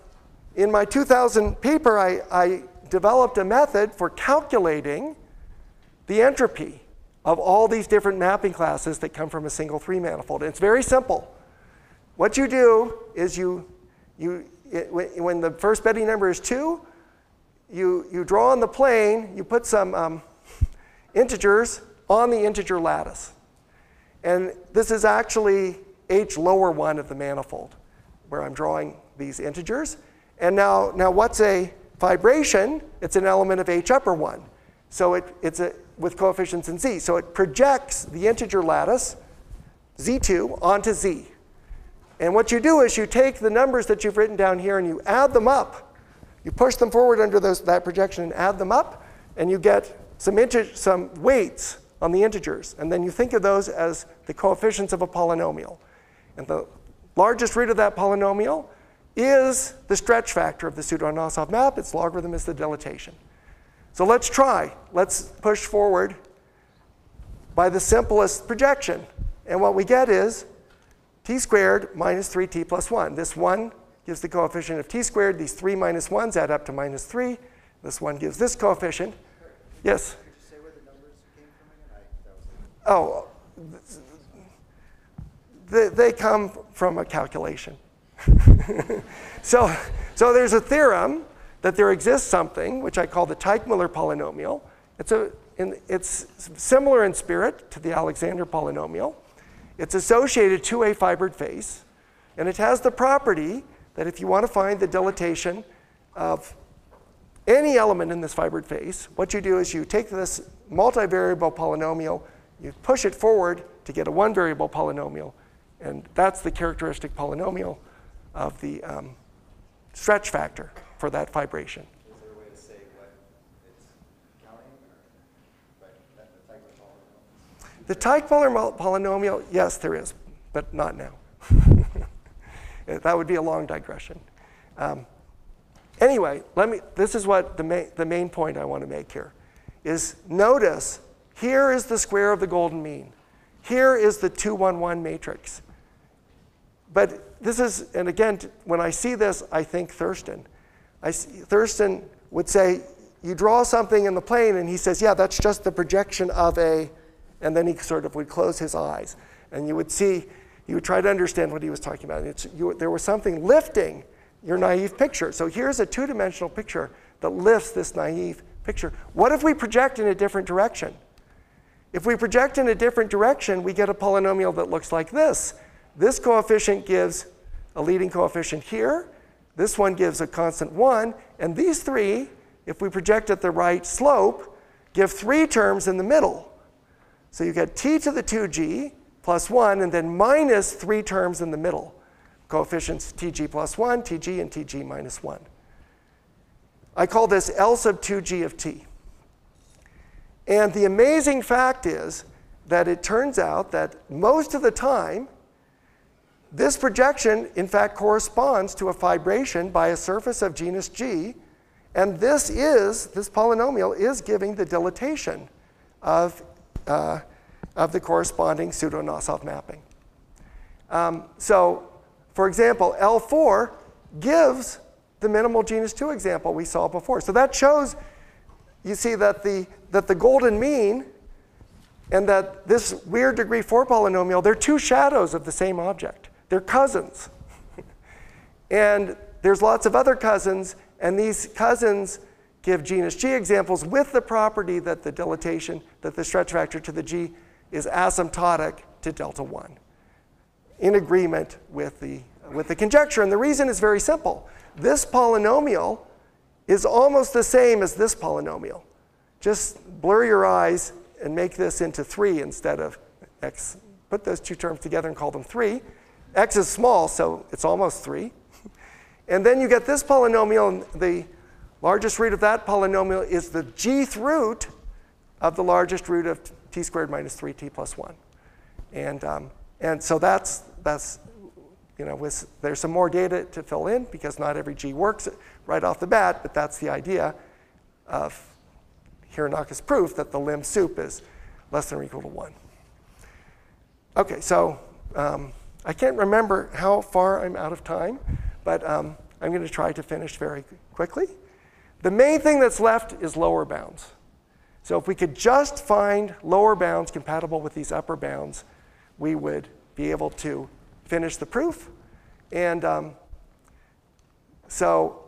in my 2000 paper, I developed a method for calculating the entropy of all these different mapping classes that come from a single 3 manifold. And it's very simple. What you do is you when the first Betti number is 2, you draw on the plane, you put some integers on the integer lattice. And this is actually h lower 1 of the manifold, where I'm drawing these integers. And now what's a fibration? It's an element of h upper 1. So it's with coefficients in z. So it projects the integer lattice, z2, onto z. And what you do is you take the numbers that you've written down here and you add them up. You push them forward under that projection and add them up, and you get some weights on the integers. And then you think of those as the coefficients of a polynomial. And the largest root of that polynomial is the stretch factor of the pseudo-Anosov map. Its logarithm is the dilatation. So let's try. Let's push forward by the simplest projection. And what we get is t squared minus 3t plus 1. This 1 gives the coefficient of t squared. These 3 minus 1s add up to minus 3. This 1 gives this coefficient. Yes? Could you say where the numbers came from again? Oh, they come from a calculation. So there's a theorem that there exists something, which I call the Teichmuller polynomial. It's similar in spirit to the Alexander polynomial. It's associated to a fibered face, and it has the property that if you want to find the dilatation of any element in this fibered face, what you do is you take this multivariable polynomial, you push it forward to get a one-variable polynomial, and that's the characteristic polynomial of the stretch factor for that fibration. Is there a way to say what it's counting, or The Teichmuller polynomial, yes, there is, but not now. That would be a long digression. Anyway, this is what the main point I want to make here is notice here is the square of the golden mean. Here is the 2, 1, 1 matrix. But this is, and again, when I see this, I think Thurston. Thurston would say, you draw something in the plane, and he says, yeah, that's just the projection of a, and then he sort of would close his eyes. And you would see, you would try to understand what he was talking about. There was something lifting your naive picture. So here's a two-dimensional picture that lifts this naive picture. What if we project in a different direction? If we project in a different direction, we get a polynomial that looks like this. This coefficient gives a leading coefficient here. This one gives a constant 1. And these three, if we project at the right slope, give 3 terms in the middle. So you get t to the 2g plus 1, and then minus 3 terms in the middle. Coefficients tg plus 1, tg, and tg minus 1. I call this L sub 2g of t. And the amazing fact is that it turns out that most of the time, this projection, in fact, corresponds to a fibration by a surface of genus G, and this polynomial is giving the dilatation of the corresponding pseudo-Anosov mapping. So, for example, L4 gives the minimal genus 2 example we saw before. So that shows, you see, that the golden mean and that this weird degree 4 polynomial, they're two shadows of the same object. They're cousins. And there's lots of other cousins, and these cousins give genus G examples with the property that the dilatation, that the stretch factor to the G is asymptotic to delta 1, in agreement with the conjecture. And the reason is very simple. This polynomial is almost the same as this polynomial. Just blur your eyes and make this into 3 instead of x. Put those two terms together and call them 3. X is small, so it's almost 3. And then you get this polynomial, and the largest root of that polynomial is the gth root of the largest root of t squared minus 3t plus 1. And so that's there's some more data to fill in because not every g works right off the bat, but that's the idea of Hironaka's proof that the limb sup is less than or equal to 1. Okay, so I can't remember how far I'm out of time, but I'm going to try to finish very quickly. The main thing that's left is lower bounds. So if we could just find lower bounds compatible with these upper bounds, we would be able to finish the proof. And So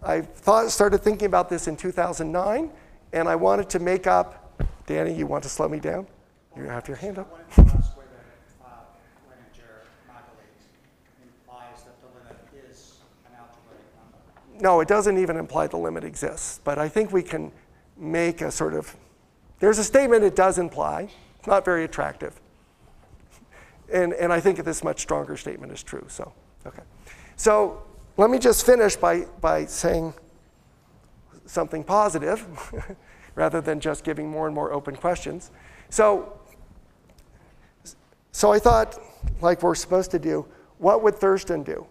I started thinking about this in 2009, and I wanted to make up. Danny, you want to slow me down? You have your hand up. One of the last way that integer modulates implies that the limit is an algebraic number. No, it doesn't even imply the limit exists, but I think we can make a sort of, there's a statement it does imply. It's not very attractive. And I think this much stronger statement is true, so, okay. So let me just finish by saying something positive rather than just giving more and more open questions. So I thought, like we're supposed to do, what would Thurston do?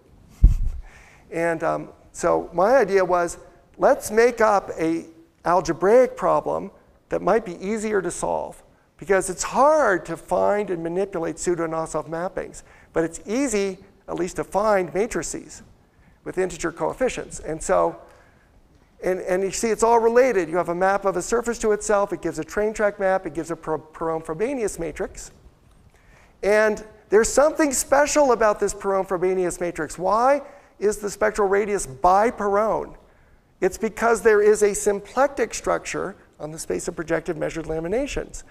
And so my idea was, let's make up an algebraic problem that might be easier to solve. Because it's hard to find and manipulate pseudo-Nosov mappings. But it's easy, at least, to find matrices with integer coefficients. And so, and you see it's all related. You have a map of a surface to itself. It gives a train track map. It gives a Perron-Frobenius matrix. And there's something special about this Perron-Frobenius matrix. Why is the spectral radius by Perron? It's because there is a symplectic structure on the space of projective measured laminations.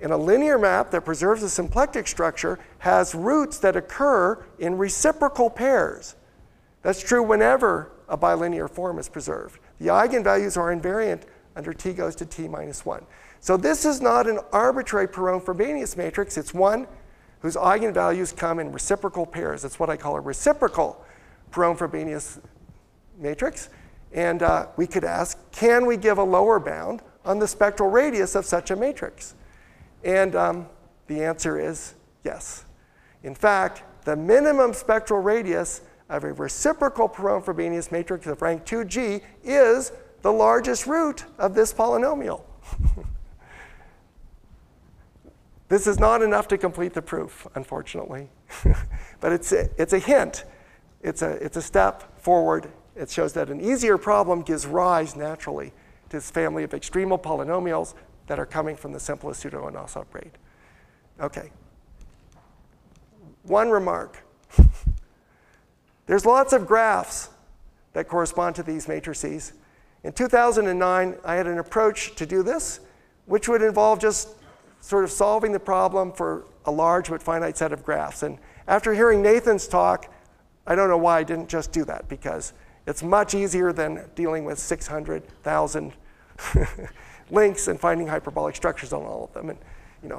And a linear map that preserves a symplectic structure has roots that occur in reciprocal pairs. That's true whenever a bilinear form is preserved. The eigenvalues are invariant under t goes to t minus 1. So this is not an arbitrary Perron-Frobenius matrix. It's one whose eigenvalues come in reciprocal pairs. That's what I call a reciprocal Perron-Frobenius matrix. And we could ask, can we give a lower bound on the spectral radius of such a matrix? And the answer is yes. In fact, the minimum spectral radius of a reciprocal Perron-Frobenius matrix of rank 2G is the largest root of this polynomial. This is not enough to complete the proof, unfortunately. But it's a hint. It's a step forward. It shows that an easier problem gives rise naturally to this family of extremal polynomials that are coming from the simplest pseudo-Nosov braid. Okay. One remark. There's lots of graphs that correspond to these matrices. In 2009, I had an approach to do this, which would involve just sort of solving the problem for a large but finite set of graphs. And after hearing Nathan's talk, I don't know why I didn't just do that, because it's much easier than dealing with 600,000 links and finding hyperbolic structures on all of them. And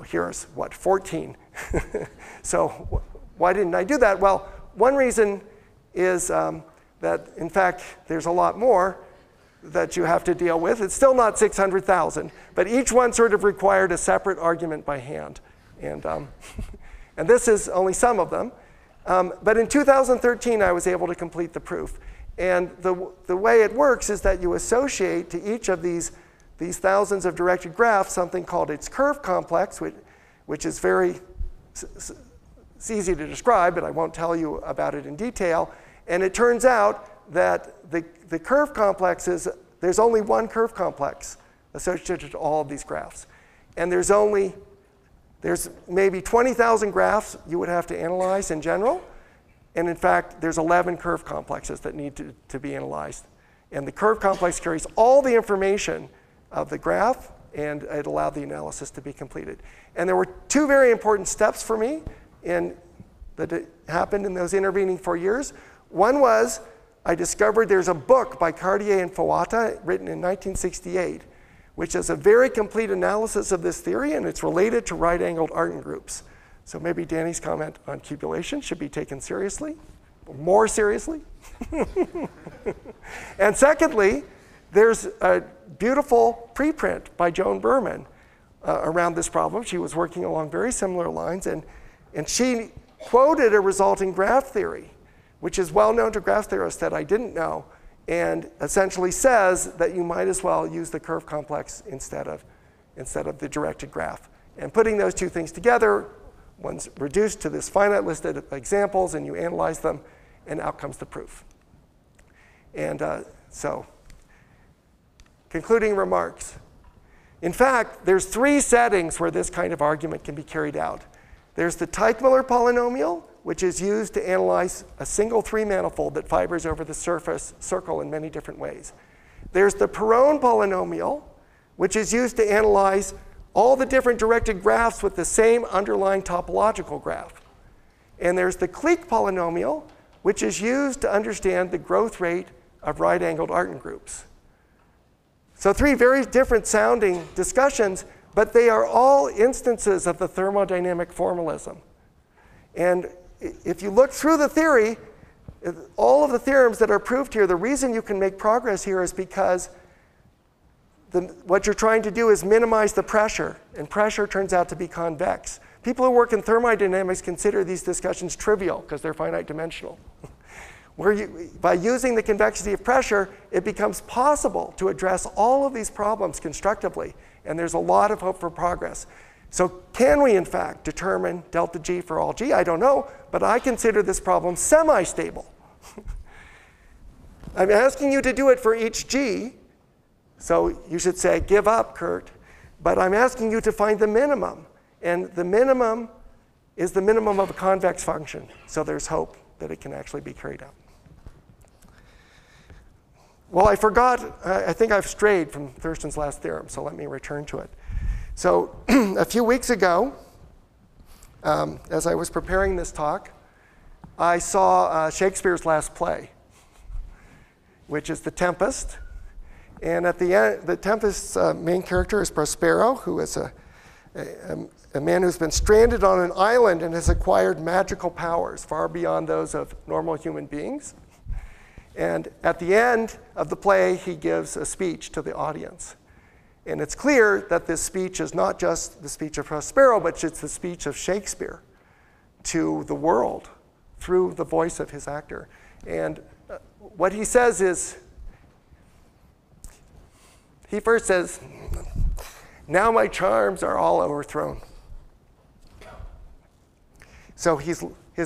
here's what, 14. So why didn't I do that? Well, one reason is that, in fact, there's a lot more that you have to deal with. It's still not 600,000, but each one sort of required a separate argument by hand. And, and this is only some of them. But in 2013, I was able to complete the proof. And the way it works is that you associate to each of these thousands of directed graphs something called its curve complex, which is it's easy to describe, but I won't tell you about it in detail. And it turns out that the curve complexes, there's only one curve complex associated to all of these graphs. And there's maybe 20,000 graphs you would have to analyze in general. And in fact, there's 11 curve complexes that need to be analyzed. And the curve complex carries all the information of the graph, and it allowed the analysis to be completed. And there were two very important steps for me that happened in those intervening 4 years. One was I discovered there's a book by Cartier and Fawata written in 1968, which is a very complete analysis of this theory, and it's related to right-angled Artin groups. So maybe Danny's comment on cubulation should be taken seriously, more seriously. And secondly, there's a beautiful preprint by Joan Berman around this problem. She was working along very similar lines, and she quoted a resulting graph theory, which is well known to graph theorists that I didn't know, and essentially says that you might as well use the curve complex instead of the directed graph. And putting those two things together, one's reduced to this finite list of examples, and you analyze them, and out comes the proof. And so, concluding remarks. In fact, there's three settings where this kind of argument can be carried out. There's the Teichmuller polynomial, which is used to analyze a single 3-manifold that fibers over the surface circle in many different ways. There's the Perron polynomial, which is used to analyze all the different directed graphs with the same underlying topological graph. And there's the clique polynomial, which is used to understand the growth rate of right-angled Artin groups. So 3 very different sounding discussions, but they are all instances of the thermodynamic formalism. And if you look through the theory, all of the theorems that are proved here, the reason you can make progress here is because what you're trying to do is minimize the pressure, and pressure turns out to be convex. People who work in thermodynamics consider these discussions trivial because they're finite dimensional. By using the convexity of pressure, it becomes possible to address all of these problems constructively, and there's a lot of hope for progress. So can we, in fact, determine delta G for all G? I don't know, but I consider this problem semi-stable. I'm asking you to do it for each G, so you should say, give up, Kurt, but I'm asking you to find the minimum, and the minimum is the minimum of a convex function, so there's hope that it can actually be carried out. Well, I forgot, I think I've strayed from Thurston's last theorem, so let me return to it. So a few weeks ago, as I was preparing this talk, I saw Shakespeare's last play, which is The Tempest. And at the end, The Tempest's main character is Prospero, who is a man who's been stranded on an island and has acquired magical powers far beyond those of normal human beings. And at the end of the play, he gives a speech to the audience. And it's clear that this speech is not just the speech of Prospero, but it's the speech of Shakespeare to the world through the voice of his actor. And what he says is, he first says, "Now my charms are all overthrown." So he's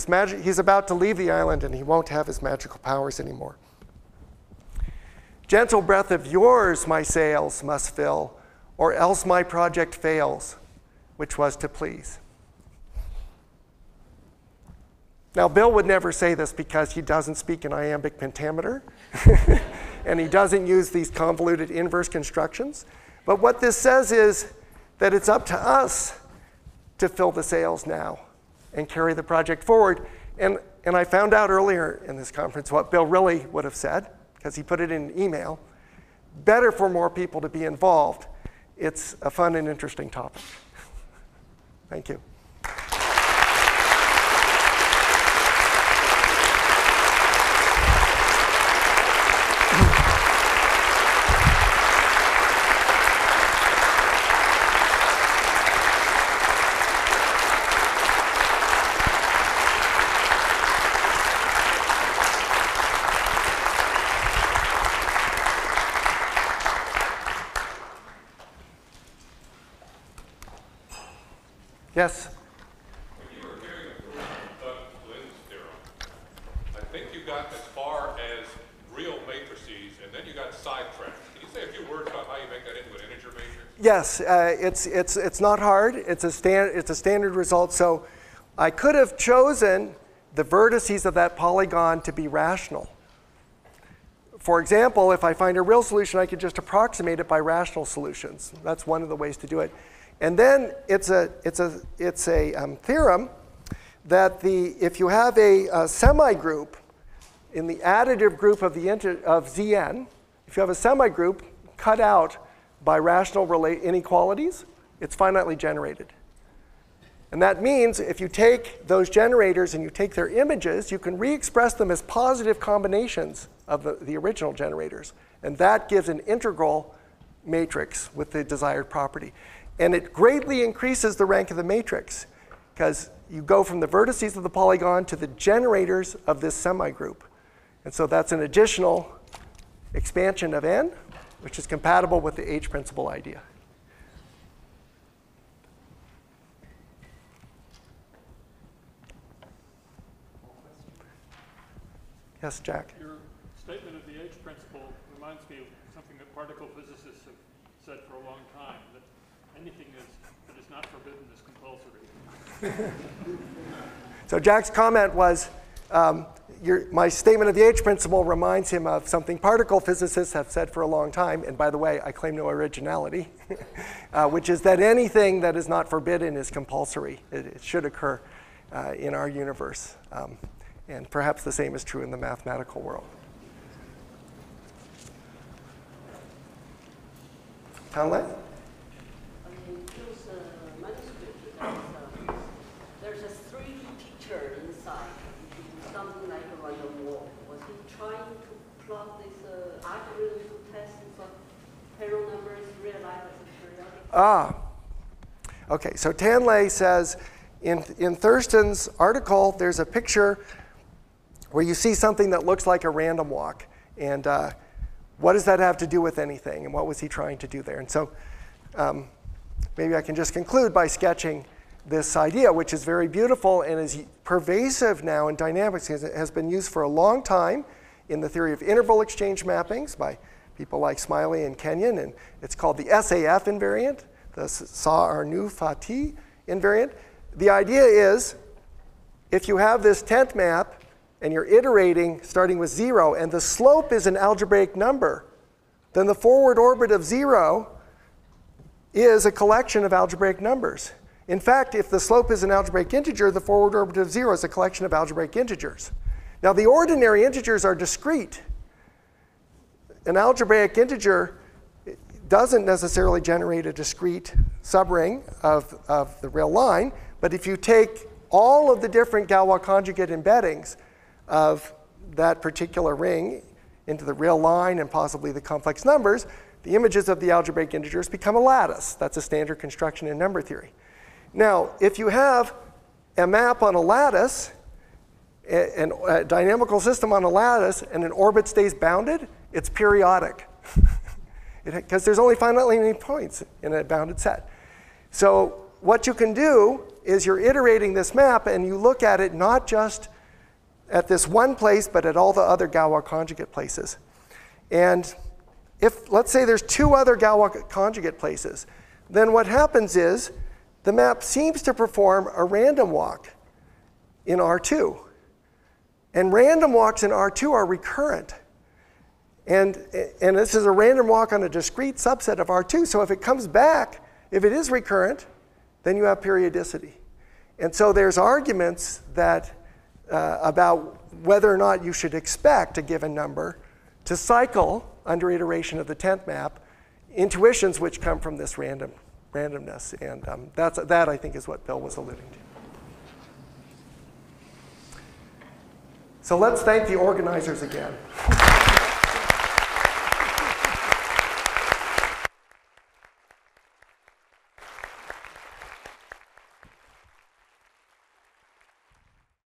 about to leave the island and he won't have his magical powers anymore. "Gentle breath of yours my sails must fill, or else my project fails, which was to please." Now, Bill would never say this because he doesn't speak in iambic pentameter, and he doesn't use these convoluted inverse constructions. But what this says is that it's up to us to fill the sails now and carry the project forward. And I found out earlier in this conference what Bill really would have said, because he put it in an email. Better for more people to be involved. It's a fun and interesting topic. Thank you. Yes? When you were carrying Lynn's theorem, I think you got as far as real matrices, and then you got sidetracked. Can you say a few words about how you make that into an integer matrix? Yes, it's not hard. It's a standard result. So I could have chosen the vertices of that polygon to be rational. For example, if I find a real solution, I could just approximate it by rational solutions. That's one of the ways to do it. And then it's a theorem that if you have a semi-group in the additive group of Zn, if you have a semi-group cut out by rational inequalities, it's finitely generated. And that means if you take those generators and you take their images, you can re-express them as positive combinations of the original generators. And that gives an integral matrix with the desired property. And it greatly increases the rank of the matrix because you go from the vertices of the polygon to the generators of this semi-group. And so that's an additional expansion of n, which is compatible with the H principle idea. Yes, Jack? Your statement of the H principle reminds me of something that particle physicists have said for a long time, that anything that is not forbidden is compulsory. So Jack's comment was, my statement of the H principle reminds him of something particle physicists have said for a long time, and by the way, I claim no originality, which is that anything that is not forbidden is compulsory. It should occur in our universe. And perhaps the same is true in the mathematical world. Townley? There's a 3D picture inside, something like on the wall. Was he trying to plot this algorithm to test if parallel numbers realized as periodic? Okay, so Tanley says in Thurston's article, there's a picture where you see something that looks like a random walk. And what does that have to do with anything? And what was he trying to do there? And so maybe I can just conclude by sketching this idea, which is very beautiful and is pervasive now in dynamics. It has been used for a long time in the theory of interval exchange mappings by people like Smiley and Kenyon. And it's called the Saf invariant, the Sa-Arnu-Fatih invariant. The idea is, if you have this tent map, and you're iterating starting with 0, and the slope is an algebraic number, then the forward orbit of 0 is a collection of algebraic numbers. In fact, if the slope is an algebraic integer, the forward orbit of 0 is a collection of algebraic integers. Now, the ordinary integers are discrete. An algebraic integer doesn't necessarily generate a discrete subring of the real line, but if you take all of the different Galois conjugate embeddings of that particular ring into the real line and possibly the complex numbers, the images of the algebraic integers become a lattice. That's a standard construction in number theory. Now, if you have a map on a lattice, a dynamical system on a lattice, and an orbit stays bounded, it's periodic. Because there's only finitely many points in a bounded set. So what you can do is you're iterating this map, and you look at it not just at this one place, but at all the other Galois conjugate places. And if, let's say there's 2 other Galois conjugate places, then what happens is the map seems to perform a random walk in R2. And random walks in R2 are recurrent. And this is a random walk on a discrete subset of R2. So if it comes back, if it is recurrent, then you have periodicity. And so there's arguments that about whether or not you should expect a given number to cycle under iteration of the 10th map, intuitions which come from this randomness. And that, I think, is what Bill was alluding to. So let's thank the organizers again.